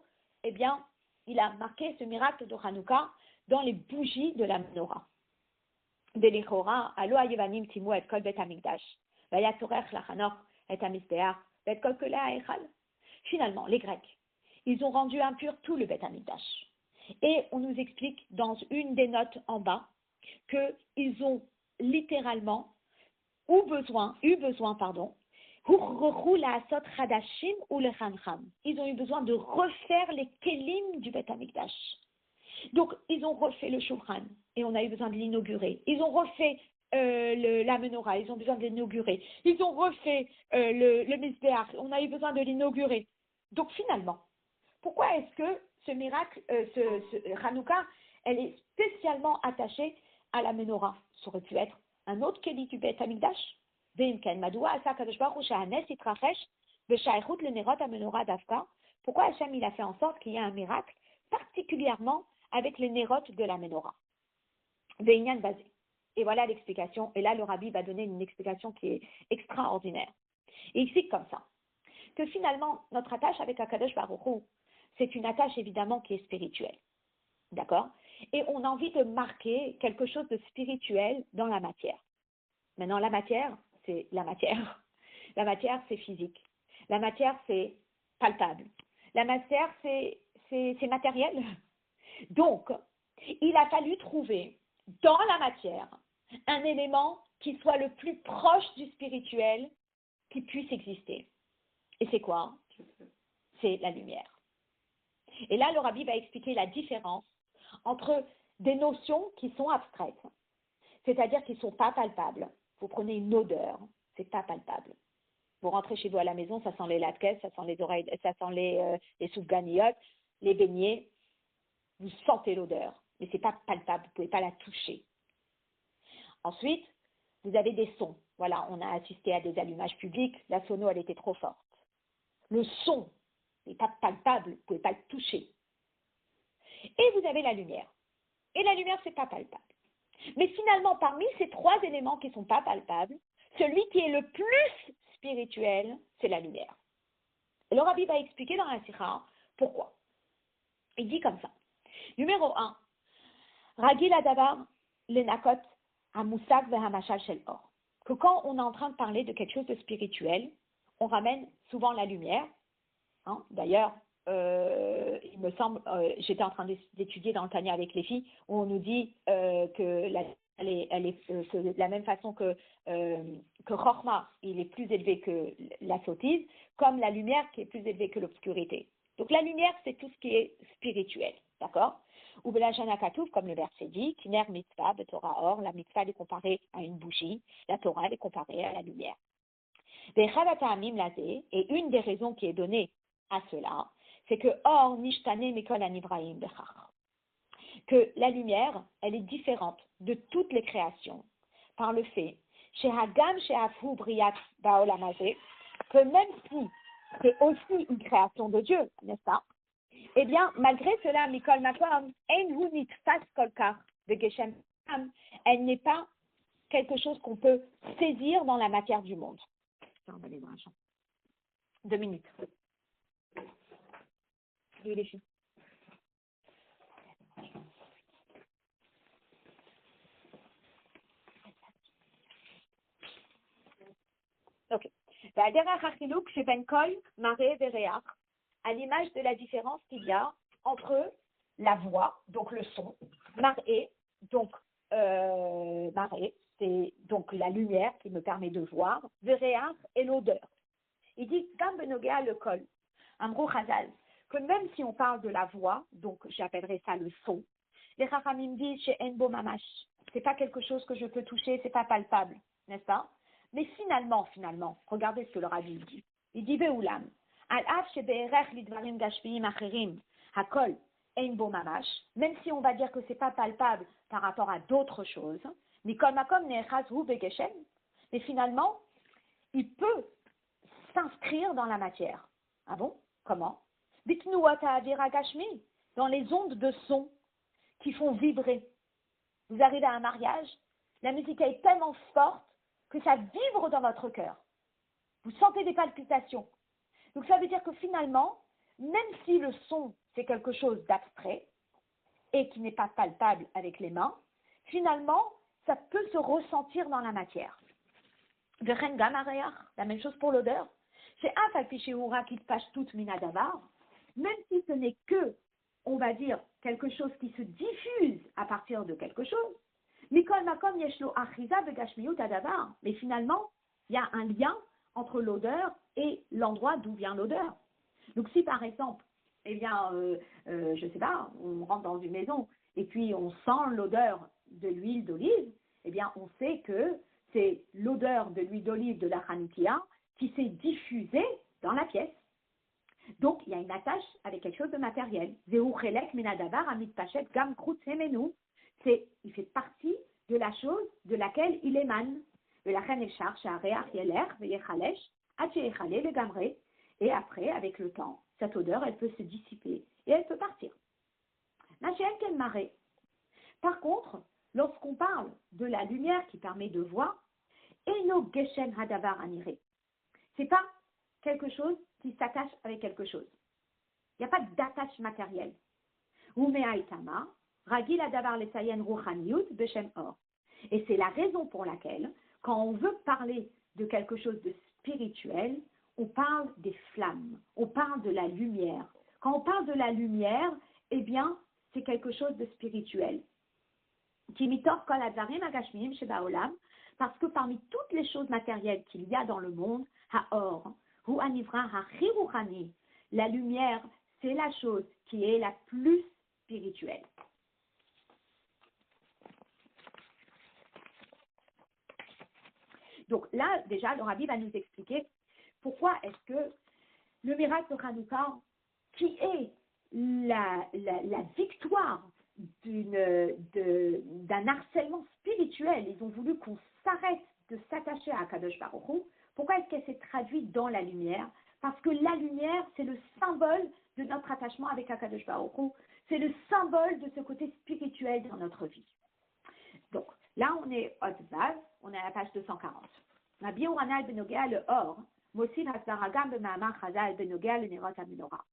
S1: il a marqué ce miracle de Hanouka dans les bougies de la menorah? Finalement, les Grecs, ils ont rendu impur tout le Beth Amikdash. Et on nous explique dans une des notes en bas qu'ils ont littéralement eu besoin, ils ont eu besoin de refaire les kelim du Beth Amikdash. Donc, ils ont refait le Shulchan et on a eu besoin de l'inaugurer. Ils ont refait la menorah, ils ont besoin de l'inaugurer. Ils ont refait le Mizbeach, on a eu besoin de l'inaugurer. Donc, finalement, pourquoi est-ce que ce miracle, ce Hanouka, elle est spécialement attachée à la menorah? Ça aurait pu être un autre keli du Beth Amikdash. Pourquoi Hachem il a fait en sorte qu'il y ait un miracle, particulièrement avec les nérotes de la menorah? Et voilà l'explication. Et là, le rabbi va donner une explication qui est extraordinaire. Et il explique comme ça, que finalement, notre attache avec Akadosh Baruch Hu, c'est une attache évidemment qui est spirituelle. D'accord? Et on a envie de marquer quelque chose de spirituel dans la matière. Maintenant, la matière, c'est la matière. La matière, c'est physique. La matière, c'est palpable. La matière, c'est matériel. Donc, il a fallu trouver dans la matière un élément qui soit le plus proche du spirituel qui puisse exister. Et c'est quoi? C'est la lumière. Et là, le rabbi va expliquer la différence entre des notions qui sont abstraites, c'est-à-dire qui ne sont pas palpables. Vous prenez une odeur, c'est pas palpable. Vous rentrez chez vous à la maison, ça sent les latkes, ça sent les oreilles, ça sent les soufganiotes, les beignets. Vous sentez l'odeur, mais c'est pas palpable, vous ne pouvez pas la toucher. Ensuite, vous avez des sons. Voilà, on a assisté à des allumages publics, la sono, elle était trop forte. Le son n'est pas palpable, vous ne pouvez pas le toucher. Et vous avez la lumière. Et la lumière, c'est pas palpable. Mais finalement, parmi ces trois éléments qui ne sont pas palpables, celui qui est le plus spirituel, c'est la lumière. Et le rabbi va expliquer dans la sikha pourquoi. Il dit comme ça. Numéro 1, Ragil Adavar, Lenakot, Hamusag Vehamashal Shel Or. Que quand on est en train de parler de quelque chose de spirituel, on ramène souvent la lumière. Hein? D'ailleurs, il me semble, j'étais en train d'étudier dans le Tanya avec les filles, où on nous dit que elle est de la même façon que Chochma, il est plus élevé que la sottise, comme la lumière qui est plus élevée que l'obscurité. Donc la lumière, c'est tout ce qui est spirituel, d'accord? Ou Belashana Katouf, comme le verset dit, Kiner mitzvah, Torah or, la mitzvah elle est comparée à une bougie, la Torah elle est comparée à la lumière. Et une des raisons qui est donnée à cela, c'est que or nishtane mikol anivrahim bechach, que la lumière, elle est différente de toutes les créations par le fait shehagam shehafu briat baolamazé, que même si c'est aussi une création de Dieu, n'est-ce pas? Eh bien, malgré cela, mikol makom ein hu nitfas kolkar de geshem, elle n'est pas quelque chose qu'on peut saisir dans la matière du monde. On va aller dans la chambre. 2 minutes. Oui, les filles. Ok. À l'image de la différence qu'il y a entre la voix, donc le son, marée, donc marée, c'est donc la lumière qui me permet de voir, veréach et l'odeur. Il dit, Gam benogea le kol, Amrou Chazal, que même si on parle de la voix, donc j'appellerais ça le son, les Chachamim disent chez Enbo Mamash, c'est pas quelque chose que je peux toucher, c'est pas palpable, n'est-ce pas? Mais finalement, regardez ce que le Rabbi dit. Il dit Be'ulam, al-af shebe'erech lidvarim gashmiim acherim, hakol Enbo Mamash, même si on va dire que c'est pas palpable par rapport à d'autres choses, Mikol Makom ne'echaz hu begeshem, mais finalement, il peut s'inscrire dans la matière. Ah bon? Comment? Dans les ondes de son qui font vibrer. Vous arrivez à un mariage, la musique est tellement forte que ça vibre dans votre cœur. Vous sentez des palpitations. Donc ça veut dire que finalement, même si le son c'est quelque chose d'abstrait et qui n'est pas palpable avec les mains, finalement, ça peut se ressentir dans la matière. La même chose pour l'odeur. C'est un falpicheoura qui passe toute minadavar, même si ce n'est que, on va dire, quelque chose qui se diffuse à partir de quelque chose. Mikol makom yeshlo achiza begashmiyut adavar. Mais finalement, il y a un lien entre l'odeur et l'endroit d'où vient l'odeur. Donc si par exemple, eh bien, je sais pas, on rentre dans une maison et puis on sent l'odeur de l'huile d'olive, eh bien, on sait que c'est l'odeur de l'huile d'olive de la Hanoukia qui s'est diffusée dans la pièce. Donc, il y a une attache avec quelque chose de matériel. Il fait partie de la chose de laquelle il émane. Et après, avec le temps, cette odeur, elle peut se dissiper et elle peut partir. Par contre, lorsqu'on parle de la lumière qui permet de voir, Eno Geshem Hadavar Anire, c'est pas quelque chose qui s'attache avec quelque chose. Il n'y a pas d'attache matérielle. Et c'est la raison pour laquelle, quand on veut parler de quelque chose de spirituel, on parle des flammes, on parle de la lumière. Quand on parle de la lumière, eh bien, c'est quelque chose de spirituel. Parce que parmi toutes les choses matérielles qu'il y a dans le monde, Haor, Hu Anivra Hachiruchani, la lumière, c'est la chose qui est la plus spirituelle. Donc là, déjà, le Rabbi va nous expliquer pourquoi est-ce que le miracle de Hanouka, qui est la victoire d'un harcèlement spirituel, ils ont voulu qu'on s'arrête de s'attacher à Akadosh Baruch Hu. Pourquoi est-ce qu'elle s'est traduite dans la lumière? Parce que la lumière, c'est le symbole de notre attachement avec Akadosh Baruch Hu. C'est le symbole de ce côté spirituel dans notre vie. Donc, là, on est Otvav, on est à la page 240. Rabbi Yohanan benogea le or, Mosim hasbaragam b'ma'amar chazal benogea le nerot ha-menorah.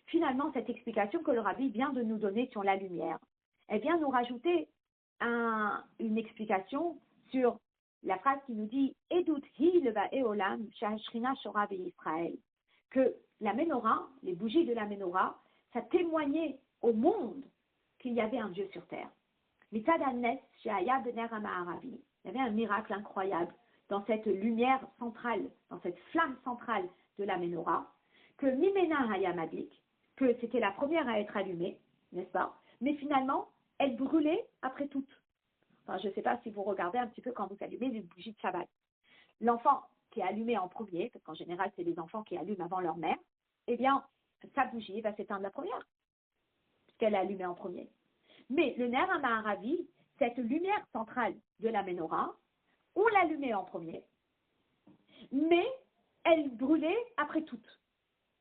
S1: Finalement, cette explication que le Rabbi vient de nous donner sur la lumière, elle vient nous rajouter une explication sur la phrase qui nous dit « Edut hi leva eolam sha'ashrina shora Israël » que la menorah, les bougies de la menorah, ça témoignait au monde qu'il y avait un Dieu sur terre. Mitzad ha-nes she'aya bener ha-ma'aravi. Il y avait un miracle incroyable dans cette lumière centrale, dans cette flamme centrale de la menorah, que Mimena Hayamadlik, que c'était la première à être allumée, n'est-ce pas? Mais finalement, elle brûlait après toutes. Enfin, je ne sais pas si vous regardez un petit peu quand vous allumez une bougie de Shabbat. L'enfant qui est allumé en premier, parce qu'en général, c'est les enfants qui allument avant leur mère, eh bien, sa bougie va s'éteindre la première, puisqu'elle est allumée en premier. Mais le Ner HaMa'aravi, cette lumière centrale de la menorah, on l'allumait en premier, mais elle brûlait après toutes.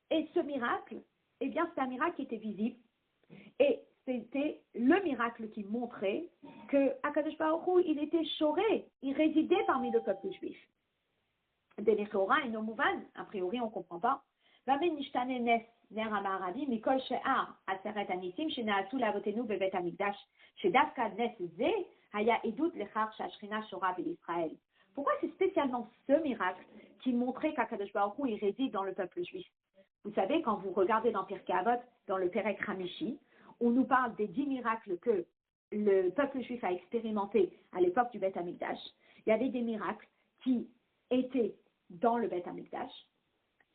S1: Et ce miracle, eh bien, c'est un miracle qui était visible. Et c'était le miracle qui montrait que Akadosh Baruch Hu, il était choré, il résidait parmi le peuple juif. Denechora et Nomouvan, a priori, on ne comprend pas. Vamen nishtane nes ner ha'ma'aravi mikol she'ar aseret anisim she'na'atu lavotenu bevet hamikdash she'davka nes ze haya edut lechar she'ashrina shora b'Israël. Pourquoi c'est spécialement ce miracle qui montrait qu'Akadosh Baruch Hu, il réside dans le peuple juif? Vous savez, quand vous regardez dans Pirkei Avot, dans le Perek Hamishi, on nous parle des 10 miracles que le peuple juif a expérimentés à l'époque du Beth Amikdash. Il y avait des miracles qui étaient dans le Beth Amikdash.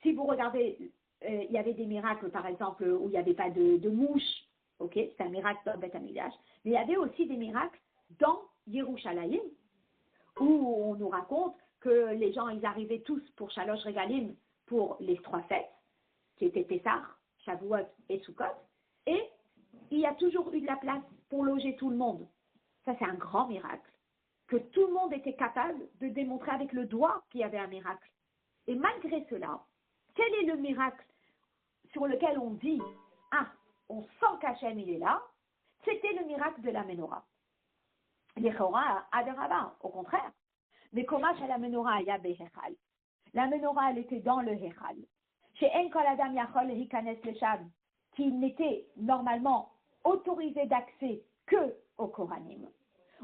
S1: Si vous regardez, il y avait des miracles, par exemple, où il n'y avait pas de mouches, ok, c'est un miracle dans le Beth Amikdash, mais il y avait aussi des miracles dans Yerushalayim, où on nous raconte que les gens, ils arrivaient tous pour Shalosh Regalim, pour les 3 fêtes, qui étaient Pessah, Shavuot et Sukkot, et il y a toujours eu de la place pour loger tout le monde. Ça, c'est un grand miracle, que tout le monde était capable de démontrer avec le doigt qu'il y avait un miracle. Et malgré cela, quel est le miracle sur lequel on dit « Ah, on sent qu'Hachem, il est là », c'était le miracle de la menorah. Les Chora Adaraba, au contraire. Mais comment chez la menorah, il y a Behechal. La menorah, elle était dans le Hechal. Chez En Kol Adam Yachol Hikanes Lesham, qui n'était normalement autorisé d'accès que au Kohanim.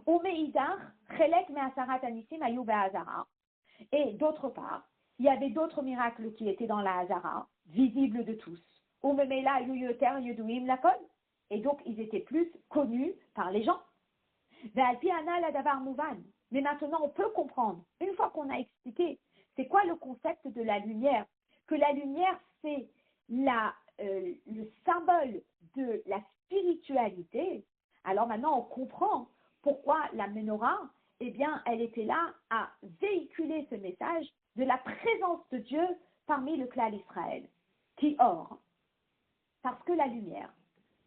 S1: Ou Meidar, Chelek Me'asarat Anisim Ayou Be'azara. Et d'autre part, il y avait d'autres miracles qui étaient dans la Hazara, visibles de tous. Ou Memela Ayou Yoter Yuduim Lakol. Et donc, ils étaient plus connus par les gens. Mais maintenant, on peut comprendre, une fois qu'on a expliqué, c'est quoi le concept de la lumière? Que la lumière, c'est le symbole de la spiritualité. Alors maintenant, on comprend pourquoi la menorah, eh bien, elle était là à véhiculer ce message de la présence de Dieu parmi le clan d'Israël. Qui or, parce que la lumière,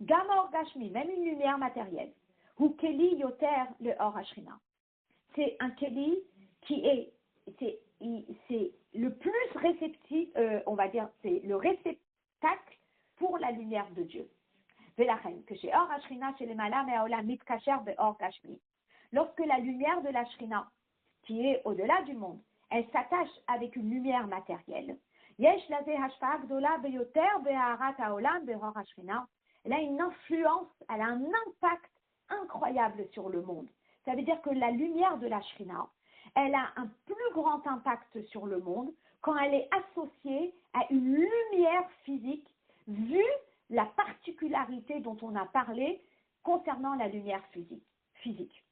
S1: Gamor Gashmi, même une lumière matérielle, ou Keli Yoter le Or Ashrina. C'est un Keli qui c'est le plus réceptif, on va dire, c'est le réceptacle pour la lumière de Dieu. Velachen, que chez Or Ashrina, chez les Malam et Aolam, Mitkacher be Or Gashmi. Lorsque la lumière de la Shrina, qui est au-delà du monde, elle s'attache avec une lumière matérielle, Yesh laze hashpa gdola beyoter beharat haolam beor Ashrina. Elle a une influence, elle a un impact incroyable sur le monde. Ça veut dire que la lumière de la Shrina, elle a un plus grand impact sur le monde quand elle est associée à une lumière physique, vu la particularité dont on a parlé concernant la lumière physique.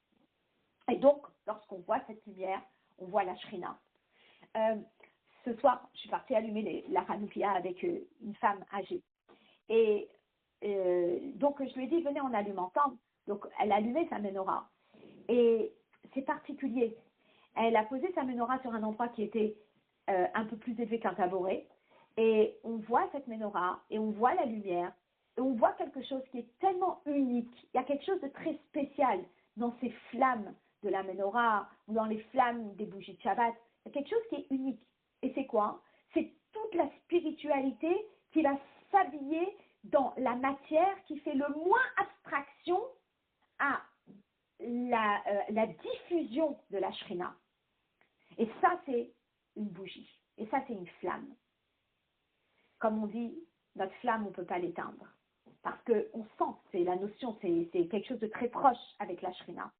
S1: Et donc, lorsqu'on voit cette lumière, on voit la Shrina. Ce soir, je suis partie allumer la Hanoukia avec une femme âgée. Et donc, je lui ai dit, venez, on allume ensemble. Donc, elle a allumé sa menorah. Et c'est particulier. Elle a posé sa menorah sur un endroit qui était un peu plus élevé qu'un tabouret. Et on voit cette menorah, et on voit la lumière, et on voit quelque chose qui est tellement unique. Il y a quelque chose de très spécial dans ces flammes de la menorah, ou dans les flammes des bougies de Shabbat. Il y a quelque chose qui est unique. Et c'est quoi? C'est toute la spiritualité qui va s'habiller dans la matière qui fait le moins abstraction à la diffusion de la Shrina. Et ça, c'est une bougie. Et ça, c'est une flamme. Comme on dit, notre flamme, on ne peut pas l'éteindre. Parce qu'on sent, c'est la notion, c'est quelque chose de très proche avec la Shrina.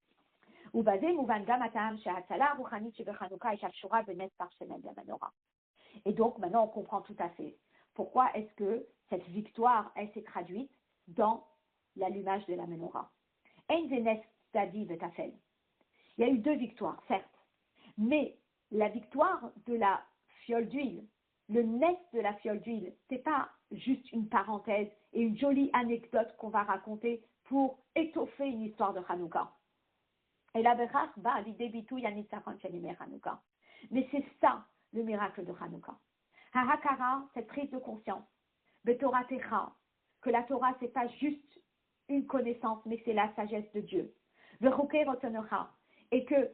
S1: Et donc, maintenant, on comprend tout à fait pourquoi est-ce que cette victoire, elle s'est traduite dans l'allumage de la menorah. Il y a eu 2 victoires, certes, mais la victoire de la fiole d'huile, le nes de la fiole d'huile, ce n'est pas juste une parenthèse et une jolie anecdote qu'on va raconter pour étoffer une histoire de Hanouka. Et la berach va à l'idée bitou yanit safran shelimé Hanouka. Mais c'est ça le miracle de Hanouka. Hahakara, cette prise de conscience, Betorah Techa, que la Torah c'est pas juste une connaissance, mais c'est la sagesse de Dieu. Vechukei rotonocha, et que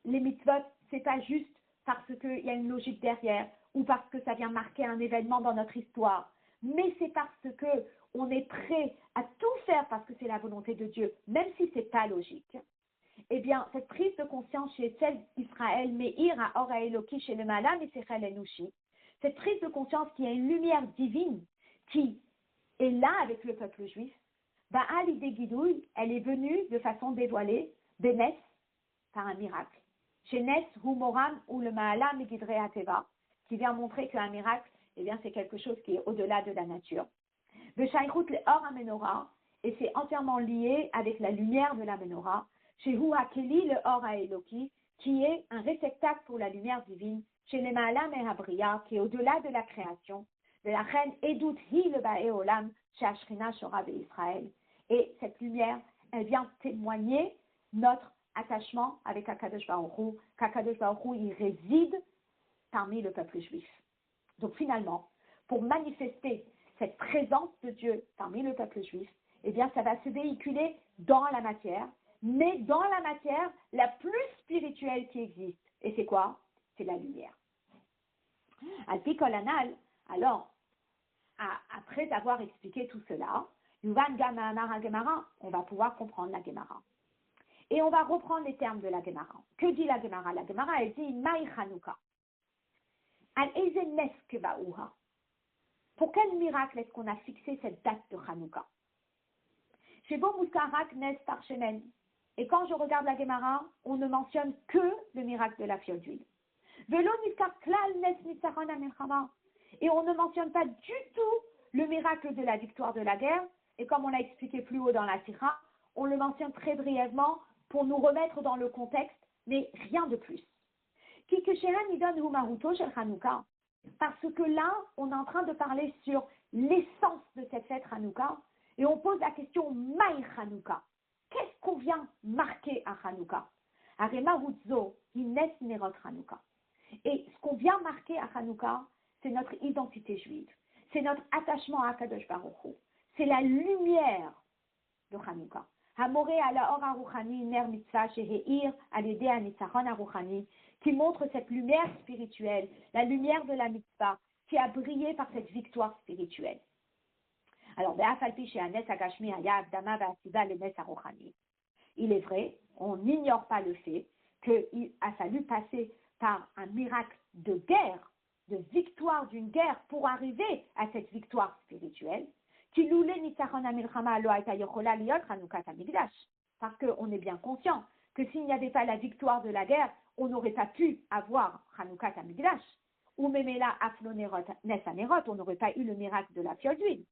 S1: les mitzvot c'est pas juste parce qu'il y a une logique derrière ou parce que ça vient marquer un événement dans notre histoire, mais c'est parce que on est prêt à tout faire parce que c'est la volonté de Dieu, même si c'est pas logique. Eh bien, cette prise de conscience chez celle d'Israël, Meir à Or Eloki chez le Malam et Sechel Enushi, cette prise de conscience qui a une lumière divine qui est là avec le peuple juif, Baal Idé Gidouille, elle est venue de façon dévoilée, Benes, par un miracle. Chez Nes, Humoram ou le Maalam et Gidrei Ateva, qui vient montrer qu'un miracle, eh bien, c'est quelque chose qui est au-delà de la nature. Beshaïrout le Or Amenora, et c'est entièrement lié avec la lumière de la menorah. Chez Huakeli le Or Eloki, qui est un réceptacle pour la lumière divine, chez les Ma'alam et Habriya, qui est au-delà de la création, de la reine Edut Hi le Ba'e Olam, chez Ashrina Shora Israël. Et cette lumière, elle vient témoigner notre attachement avec Akadosh Baruch Hu, qu'Akadosh Baruch Hu, il réside parmi le peuple juif. Donc finalement, pour manifester cette présence de Dieu parmi le peuple juif, eh bien ça va se véhiculer dans la matière, mais dans la matière la plus spirituelle qui existe. Et c'est quoi? C'est la lumière. Alpi Kolanal, alors, après avoir expliqué tout cela, Yuvan Gamara Gemara, on va pouvoir comprendre la Gemara. Et on va reprendre les termes de la Gemara. Que dit la Gemara? La Gemara, elle dit Maï Chanukah. Al-Ezenes Pour quel miracle est-ce qu'on a fixé cette date de Hanouka? Chez Bo Muskarak Nes Parchemen. Et quand je regarde la Gemara, on ne mentionne que le miracle de la fiole d'huile. Velo Niskar Klal Nes Nitzaron Amilchama. Et on ne mentionne pas du tout le miracle de la victoire de la guerre. Et comme on l'a expliqué plus haut dans la Sira, on le mentionne très brièvement pour nous remettre dans le contexte, mais rien de plus. Parce que là, on est en train de parler sur l'essence de cette fête Hanouka, et on pose la question Maï Hanouka. Qu'est-ce qu'on vient marquer à Hanouka? Et ce qu'on vient marquer à Hanouka, c'est notre identité juive, c'est notre attachement à Kadosh Baruch Hu, c'est la lumière de Hanouka. Hamoré à la Or Aruchani, Ner Mitzvah, Sheheir, Alédé Anitzachon Aruchani, qui montre cette lumière spirituelle, la lumière de la mitzvah, qui a brillé par cette victoire spirituelle. Alors, il est vrai, on n'ignore pas le fait qu'il a fallu passer par un miracle de guerre, de victoire d'une guerre pour arriver à cette victoire spirituelle. Parce qu'on est bien conscient que s'il n'y avait pas la victoire de la guerre, on n'aurait pas pu avoir Hanoukat Amigdash. Ou même là, Aflonerot, Nesanerot, on n'aurait pas eu le miracle de la fiole d'huile.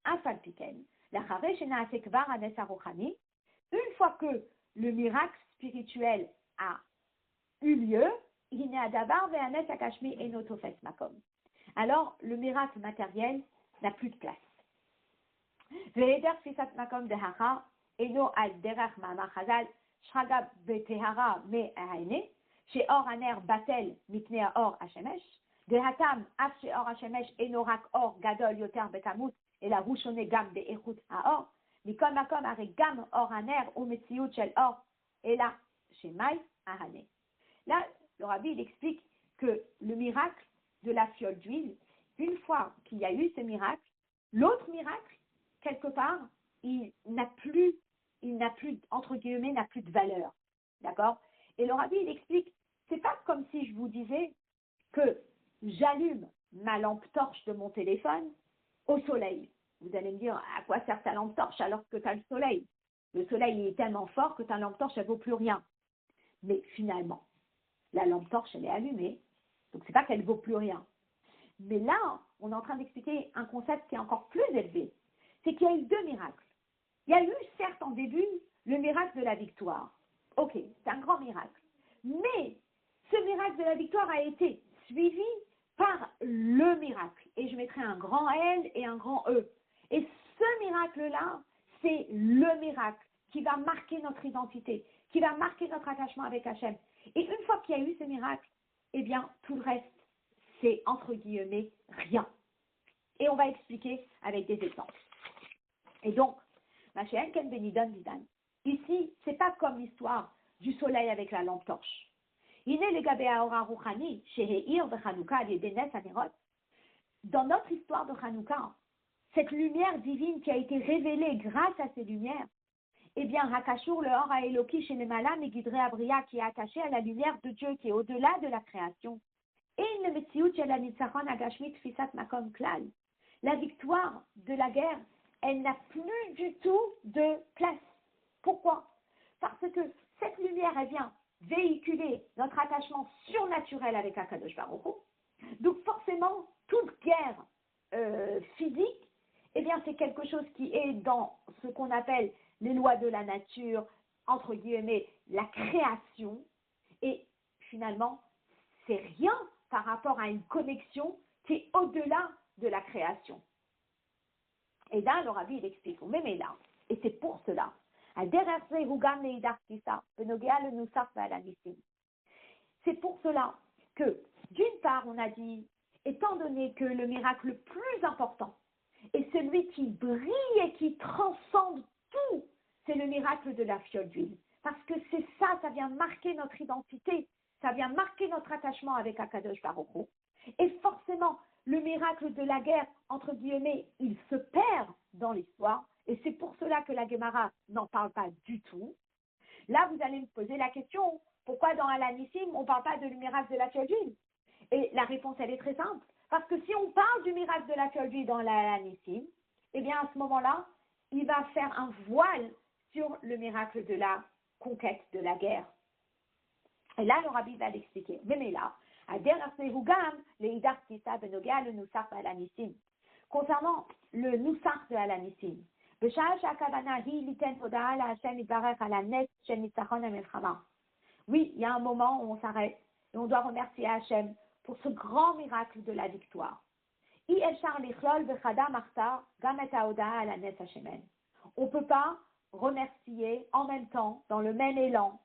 S1: Afalpiken, la Chareshena Asekvar Anesarochani, une fois que le miracle spirituel a eu lieu, il Adabar Ve'anes Akashmi Enotofes Makom. Alors, le miracle matériel n'a plus de place. Ve'eder Fisat Makom de Hara, Eno al Derach Mama Chazal, Shragab Betehara Me Aene, chez Or Aner Batel Mitnea Or Hashemesh, de Hatam Af chez Or Hashemesh Enorak Or Gadol Yoter Betamut, et la Rouchone Gam de Echut Aor, Mikol Makom Are Gam Or Aner ou Metziut Shel Or, et là, chez Maï Ahane. Là, le Rabbi il explique que le miracle de la fiole d'huile, une fois qu'il y a eu ce miracle, l'autre miracle, quelque part, il n'a plus, entre guillemets, n'a plus de valeur. D'accord? Et le Rabbi, il explique, c'est pas comme si je vous disais que j'allume ma lampe torche de mon téléphone au soleil. Vous allez me dire, à quoi sert ta lampe torche alors que tu as le soleil? Le soleil est tellement fort que ta lampe torche, elle ne vaut plus rien. Mais finalement, la lampe torche, elle est allumée, donc c'est pas qu'elle ne vaut plus rien. Mais là, on est en train d'expliquer un concept qui est encore plus élevé. C'est qu'il y a eu deux miracles. Il y a eu, certes, en début, le miracle de la victoire. Ok, c'est un grand miracle. Mais ce miracle de la victoire a été suivi par le miracle. Et je mettrai un grand L et un grand E. Et ce miracle-là, c'est le miracle qui va marquer notre identité, qui va marquer notre attachement avec Hachem. Et une fois qu'il y a eu ce miracle, eh bien, tout le reste, c'est, entre guillemets, rien. Et on va expliquer avec des exemples. Et donc, Machéen Ken Benidon Didan. Ici, c'est pas comme l'histoire du soleil avec la lampe torche. Il est le Gabéa Ora Rouchani, chez Heir de Hanouka, les Denes Anerot. Dans notre histoire de Hanouka, cette lumière divine qui a été révélée grâce à ces lumières, eh bien, Hakashur, le Or à Eloki, chez les Malam et Guidré Abria, qui est attaché à la lumière de Dieu, qui est au-delà de la création. Et le Metsiout, la Nitzachon, Agashmit, Fisat, Makom, Klal. La victoire de la guerre, elle n'a plus du tout de place. Pourquoi? Parce que cette lumière, elle vient véhiculer notre attachement surnaturel avec Akadosh Baruch Hu. Donc forcément, toute guerre physique, eh bien c'est quelque chose qui est dans ce qu'on appelle les lois de la nature, entre guillemets, la création. Et finalement, c'est rien par rapport à une connexion qui est au-delà de la création. Et là, le Rabbi, il explique, mais là, et c'est pour cela, c'est pour cela que, d'une part, on a dit, étant donné que le miracle le plus important et celui qui brille et qui transcende tout, c'est le miracle de la fiole d'huile. Parce que c'est ça, ça vient marquer notre identité, ça vient marquer notre attachement avec Akadosh Baruch Hu. Et forcément, le miracle de la guerre, entre guillemets, il se perd dans l'histoire. Et c'est pour cela que la Gemara n'en parle pas du tout. Là, vous allez me poser la question, pourquoi dans Al-Anissim, on ne parle pas de le miracle de la fiole d'huile? Et la réponse, elle est très simple. Parce que si on parle du miracle de la fiole d'huile dans Al-Anissim, eh bien, à ce moment-là, il va faire un voile sur le miracle de la conquête, de la guerre. Et là, le Rabbi va l'expliquer. Mais là, concernant le Nusach de Al-Anissim, oui, il y a un moment où on s'arrête et on doit remercier Hachem pour ce grand miracle de la victoire. On ne peut pas remercier en même temps, dans le même élan,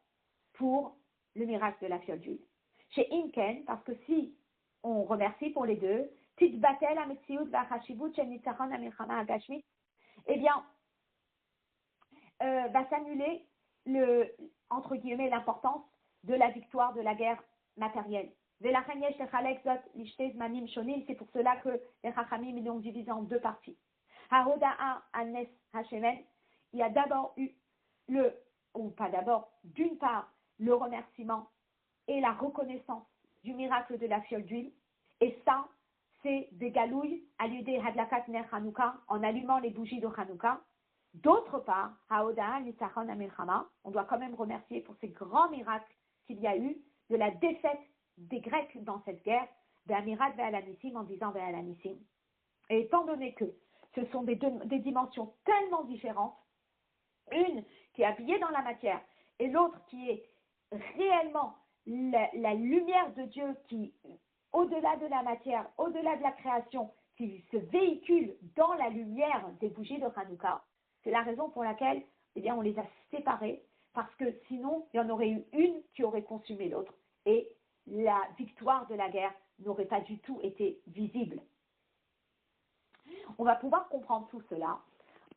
S1: pour le miracle de la fiole d'huile. Chez Inken, parce que si on remercie pour les deux, eh bien, va s'annuler entre guillemets, l'importance de la victoire de la guerre matérielle. C'est pour cela que les Chachamim ils l'ont divisé en deux parties. Il y a d'abord eu d'une part, le remerciement et la reconnaissance du miracle de la fiole d'huile. Et ça, c'est des galouilles à l'idée Hadlakat Ner Hanouka, en allumant les bougies de Hanouka. D'autre part, on doit quand même remercier pour ces grands miracles qu'il y a eu de la défaite des Grecs dans cette guerre, d'Amirat Ve'alanissim en disant Ve'alanissim. Et étant donné que ce sont des dimensions tellement différentes, une qui est habillée dans la matière et l'autre qui est réellement la lumière de Dieu qui, au-delà de la matière, au-delà de la création, qui se véhicule dans la lumière des bougies de Hanouka, c'est la raison pour laquelle eh bien, on les a séparés, parce que sinon, il y en aurait eu une qui aurait consumé l'autre. Et la victoire de la guerre n'aurait pas du tout été visible. On va pouvoir comprendre tout cela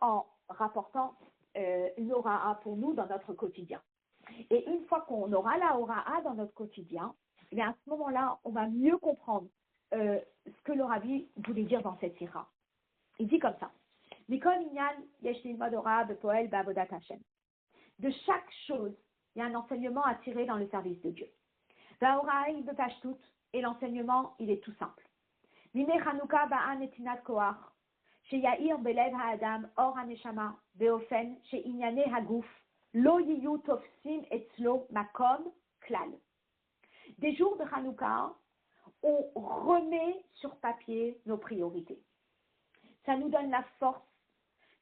S1: en rapportant une Hora'a pour nous dans notre quotidien. Et une fois qu'on aura la Hora'a dans notre quotidien, eh bien à ce moment-là, on va mieux comprendre ce que le Rabbi voulait dire dans cette sira. Il dit comme ça. De chaque chose, il y a un enseignement à tirer dans le service de Dieu. Et l'enseignement, il est tout simple. Des jours de Hanouka, on remet sur papier nos priorités. Ça nous donne la force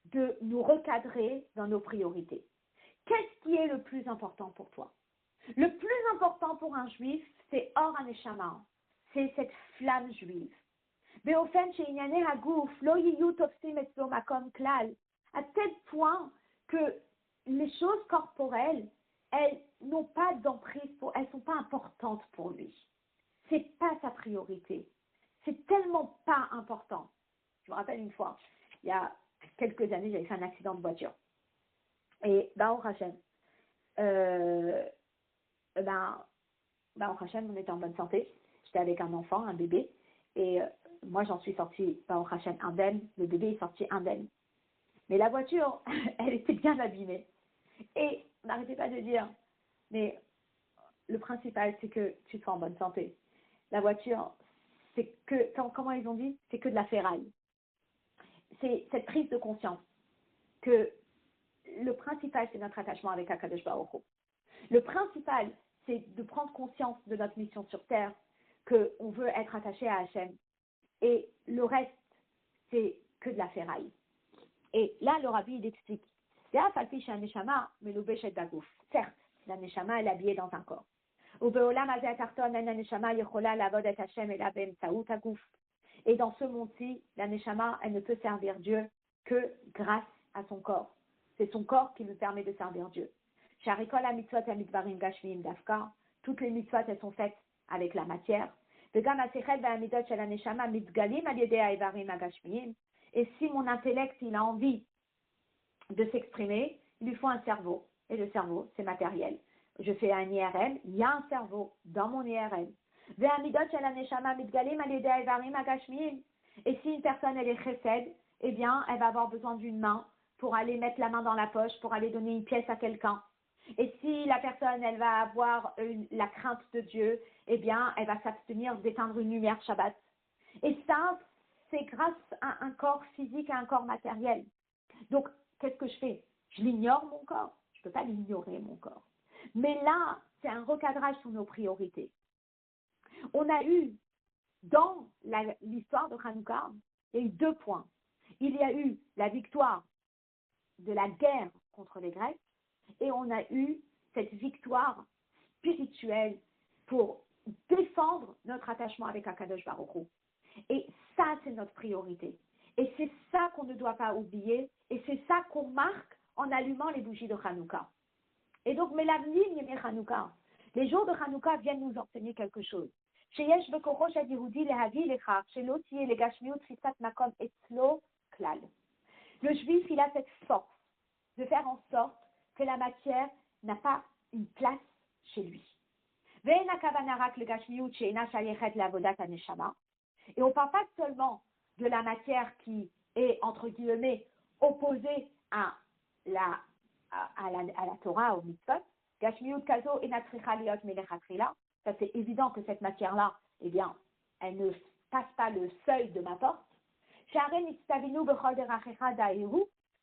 S1: de nous recadrer dans nos priorités. Qu'est-ce qui est le plus important pour toi? Le plus important pour un juif, c'est Or HaNeshama, c'est cette flamme juive. À tel point que les choses corporelles, elles n'ont pas d'emprise, elles ne sont pas importantes pour lui. Ce n'est pas sa priorité. C'est tellement pas important. Je me rappelle une fois, il y a quelques années, j'avais fait un accident de voiture. Et Baruch Hashem, Baruch Hashem, on était en bonne santé. J'étais avec un enfant, un bébé. Et moi, j'en suis sortie, Baruch Hashem, indemne. Le bébé est sorti indemne. Mais la voiture, elle était bien abîmée. Et n'arrêtez pas de dire, mais le principal, c'est que tu sois en bonne santé. La voiture, c'est que, comment ils ont dit, c'est que de la ferraille. C'est cette prise de conscience que le principal, c'est notre attachement avec Akadosh Baruch Hu. Le principal, c'est de prendre conscience de notre mission sur Terre, qu'on veut être attaché à Hachem. Et le reste, c'est que de la ferraille. Et là, le Rabbi, il explique. Certes, la Neshama, elle est habillée dans un corps. Et dans ce monde-ci, la neshama, elle ne peut servir Dieu que grâce à son corps. C'est son corps qui lui permet de servir Dieu. Toutes les mitzvot, elles sont faites avec la matière. Et si mon intellect, il a envie de s'exprimer, il lui faut un cerveau. Et le cerveau, c'est matériel. Je fais un IRL, il y a un cerveau dans mon IRL. Et si une personne, elle est chesed, eh bien, elle va avoir besoin d'une main pour aller mettre la main dans la poche, pour aller donner une pièce à quelqu'un. Et si la personne, elle va avoir la crainte de Dieu, eh bien, elle va s'abstenir d'éteindre une lumière Shabbat. Et ça, c'est grâce à un corps physique, à un corps matériel. Donc, qu'est-ce que je fais? Je l'ignore, mon corps. Je ne peux pas l'ignorer, mon corps. Mais là, c'est un recadrage sur nos priorités. On a eu, dans l'histoire de Hanouka, il y a eu 2 points. Il y a eu la victoire de la guerre contre les Grecs et on a eu cette victoire spirituelle pour défendre notre attachement avec Akadosh Baruch Hu. Et ça, c'est notre priorité. Et c'est ça qu'on ne doit pas oublier et c'est ça qu'on marque en allumant les bougies de Hanouka. Et donc, Melavnim Yemei Hanouka, les jours de Hanouka viennent nous enseigner quelque chose. שיש בכוחו של יהודי להביא לכך שלא תהיה לגשמיות תפיסת מקום אצלו כלל. Le juif, il a cette force de faire en sorte que la matière n'a pas une place chez lui. ואין הכוונה רק לגשמיות שאינה שייכת לעבודת הנשמה. Et on ne parle pas seulement de la matière qui est, entre guillemets, opposée à la Torah, au mitzvot. גשמיות כזו אינה צריכה להיות מלכתחילה. Ça, c'est évident que cette matière-là, eh bien, elle ne passe pas le seuil de ma porte.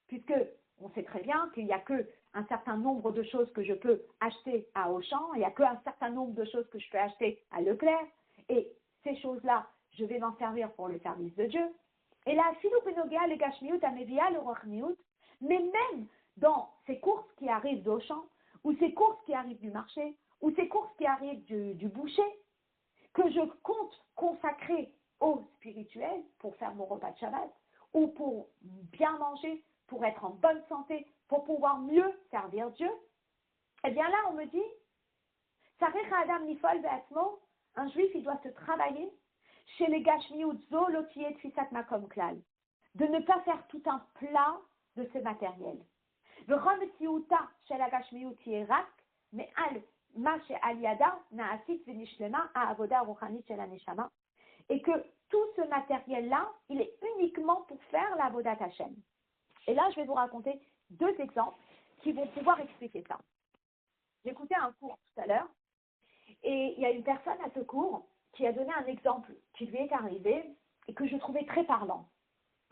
S1: Puisque on sait très bien qu'il n'y a qu'un certain nombre de choses que je peux acheter à Auchan, il n'y a qu'un certain nombre de choses que je peux acheter à Leclerc, et ces choses-là, je vais m'en servir pour le service de Dieu. Et là, mais même dans ces courses qui arrivent d'Auchan, ou ces courses qui arrivent du marché, ou ces courses qui arrivent du boucher, que je compte consacrer au spirituel pour faire mon repas de Shabbat, ou pour bien manger, pour être en bonne santé, pour pouvoir mieux servir Dieu, eh bien là, on me dit, un juif, il doit se travailler chez les Gashmiut Zolotiet Tfisat Makom Klal, de ne pas faire tout un plat de ce matériel. Mais et que tout ce matériel-là, il est uniquement pour faire la Avodat Hashem. Et là, je vais vous raconter 2 exemples qui vont pouvoir expliquer ça. J'écoutais un cours tout à l'heure, et il y a une personne à ce cours qui a donné un exemple qui lui est arrivé et que je trouvais très parlant.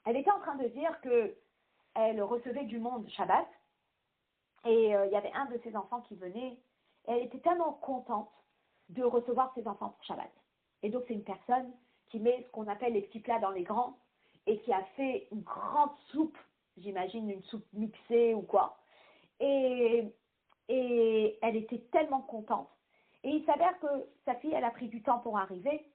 S1: Elle était en train de dire qu'elle recevait du monde Shabbat, et il y avait un de ses enfants qui venait, et elle était tellement contente de recevoir ses enfants pour Shabbat. Et donc, c'est une personne qui met ce qu'on appelle les petits plats dans les grands, et qui a fait une grande soupe, j'imagine une soupe mixée ou quoi. Et elle était tellement contente. Et il s'avère que sa fille, elle a pris du temps pour arriver,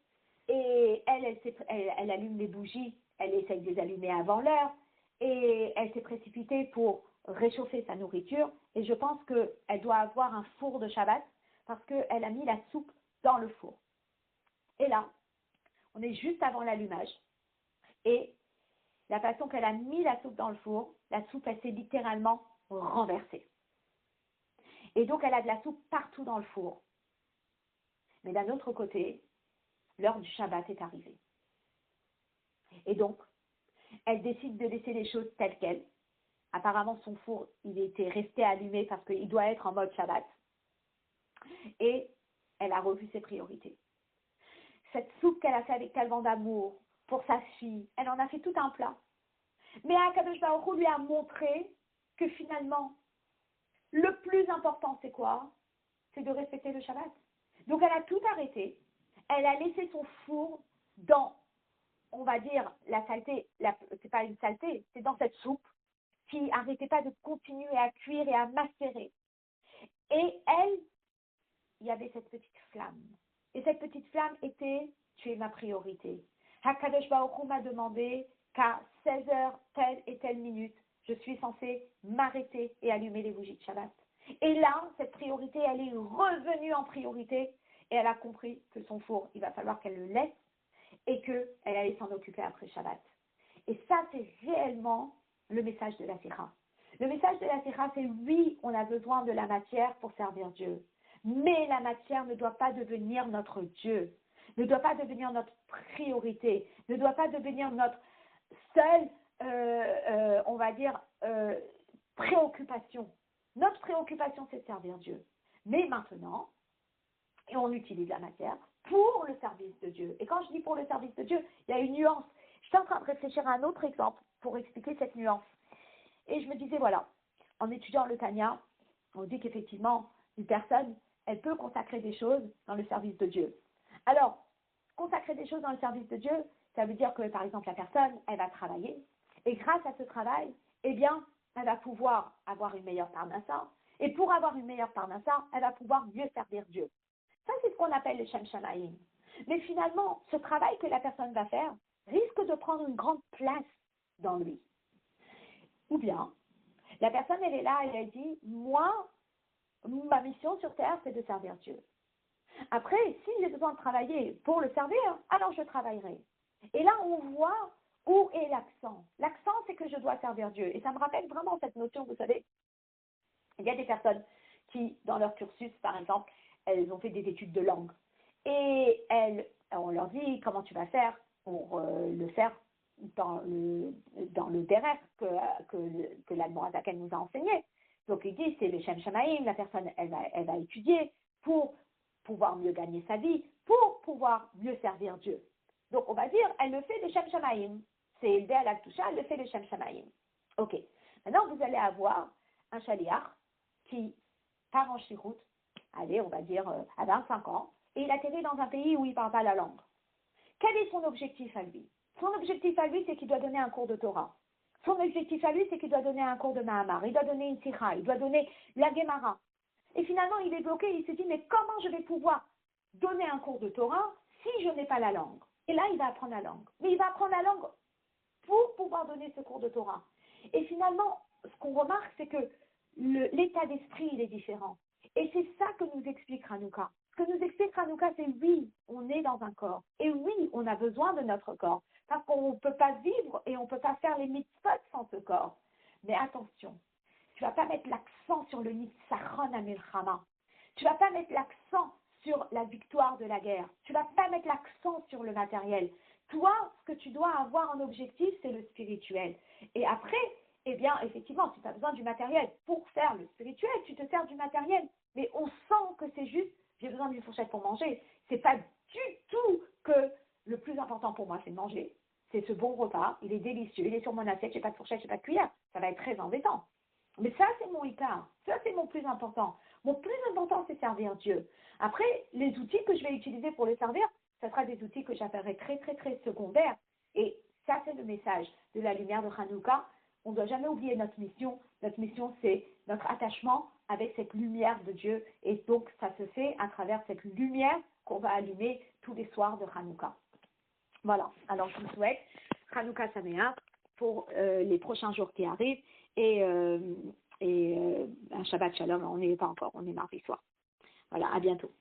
S1: et elle allume les bougies, elle essaye de les allumer avant l'heure, et elle s'est précipitée pour réchauffer sa nourriture, et je pense qu'elle doit avoir un four de Shabbat, parce qu'elle a mis la soupe dans le four. Et là, on est juste avant l'allumage, et la façon qu'elle a mis la soupe dans le four, la soupe, elle s'est littéralement renversée. Et donc, elle a de la soupe partout dans le four. Mais d'un autre côté, l'heure du Shabbat est arrivée. Et donc, elle décide de laisser les choses telles quelles. Apparemment, son four, il était resté allumé parce qu'il doit être en mode Shabbat. Et elle a revu ses priorités. Cette soupe qu'elle a fait avec tellement d'amour pour sa fille, elle en a fait tout un plat. Mais Akadosh Baruch Hu lui a montré que finalement, le plus important, c'est quoi? C'est de respecter le Shabbat. Donc, elle a tout arrêté. Elle a laissé son four dans, on va dire, la saleté. C'est pas une saleté, c'est dans cette soupe qui n'arrêtait pas de continuer à cuire et à macérer. Et elle, y avait cette petite flamme. Et cette petite flamme était, tu es ma priorité. Hakadosh Baruch Hu m'a demandé qu'à 16 heures, telle et telle minute, je suis censée m'arrêter et allumer les bougies de Shabbat. Et là, cette priorité, elle est revenue en priorité et elle a compris que son four, il va falloir qu'elle le laisse et qu'elle allait s'en occuper après Shabbat. Et ça, c'est réellement le message de la Sikha. Le message de la Sikha, c'est oui, on a besoin de la matière pour servir Dieu. Mais la matière ne doit pas devenir notre Dieu, ne doit pas devenir notre priorité, ne doit pas devenir notre seule, on va dire, préoccupation. Notre préoccupation, c'est de servir Dieu. Mais maintenant, et on utilise la matière pour le service de Dieu. Et quand je dis pour le service de Dieu, il y a une nuance. J'étais en train de réfléchir à un autre exemple pour expliquer cette nuance. Et je me disais, voilà, en étudiant le Tanya, on dit qu'effectivement, une personne, elle peut consacrer des choses dans le service de Dieu. Alors, consacrer des choses dans le service de Dieu, ça veut dire que, par exemple, la personne, elle va travailler. Et grâce à ce travail, eh bien, elle va pouvoir avoir une meilleure parnassa. Et pour avoir une meilleure parnassa, elle va pouvoir mieux servir Dieu. Ça, c'est ce qu'on appelle le Shem Shamaïm. Mais finalement, ce travail que la personne va faire risque de prendre une grande place dans lui. Ou bien, la personne, elle est là et elle dit, moi, ma mission sur Terre, c'est de servir Dieu. Après, si j'ai besoin de travailler pour le servir, alors je travaillerai. Et là, on voit où est l'accent. L'accent, c'est que je dois servir Dieu. Et ça me rappelle vraiment cette notion, vous savez, il y a des personnes qui, dans leur cursus, par exemple, elles ont fait des études de langue. Et on leur dit comment tu vas faire pour le faire dans le derrière que l'Admorazaken nous a enseigné. Donc il dit, c'est le Shem Shamaïm, la personne, elle va étudier pour pouvoir mieux gagner sa vie, pour pouvoir mieux servir Dieu. Donc on va dire, elle le fait le Shem Shamaïm. C'est élevé à l'Aktusha, elle le fait le Shem Shamaïm. Ok. Maintenant, vous allez avoir un shaliach qui part en shirout, allez, on va dire à 25 ans, et il atterrit dans un pays où il ne parle pas la langue. Quel est son objectif à lui? Son objectif à lui, c'est qu'il doit donner un cours de Torah. Son objectif à lui, c'est qu'il doit donner un cours de Mahamar, il doit donner une Sikha, il doit donner la Gemara. Et finalement, il est bloqué, il se dit, mais comment je vais pouvoir donner un cours de Torah si je n'ai pas la langue? Et là, il va apprendre la langue. Mais il va apprendre la langue pour pouvoir donner ce cours de Torah. Et finalement, ce qu'on remarque, c'est que l'état d'esprit, il est différent. Et c'est ça que nous explique Hanouka. Ce que nous explique Hanouka, c'est oui, on est dans un corps. Et oui, on a besoin de notre corps. Parce qu'on ne peut pas vivre et on ne peut pas faire les mitzvot sans ce corps. Mais attention, tu ne vas pas mettre l'accent sur le Nitzachon Amilchama. Tu ne vas pas mettre l'accent sur la victoire de la guerre. Tu ne vas pas mettre l'accent sur le matériel. Toi, ce que tu dois avoir en objectif, c'est le spirituel. Et après, eh bien, effectivement, si tu as besoin du matériel pour faire le spirituel, tu te sers du matériel. Mais on sent que c'est juste, j'ai besoin d'une fourchette pour manger. C'est pas du tout que le plus important pour moi, c'est de manger. C'est ce bon repas, il est délicieux, il est sur mon assiette, j'ai pas de fourchette, j'ai pas de cuillère. Ça va être très embêtant. Mais ça, c'est mon icard. Ça, c'est mon plus important. Mon plus important, c'est servir Dieu. Après, les outils que je vais utiliser pour le servir, ça sera des outils que j'appellerai très, très, très secondaires. Et ça, c'est le message de la lumière de Hanouka. On ne doit jamais oublier notre mission. Notre mission, c'est notre attachement avec cette lumière de Dieu. Et donc, ça se fait à travers cette lumière qu'on va allumer tous les soirs de Hanouka. Voilà. Alors, je vous souhaite Hanouka Sameach pour les prochains jours qui arrivent et un Shabbat Shalom. On n'y est pas encore, on est mardi soir. Voilà, à bientôt.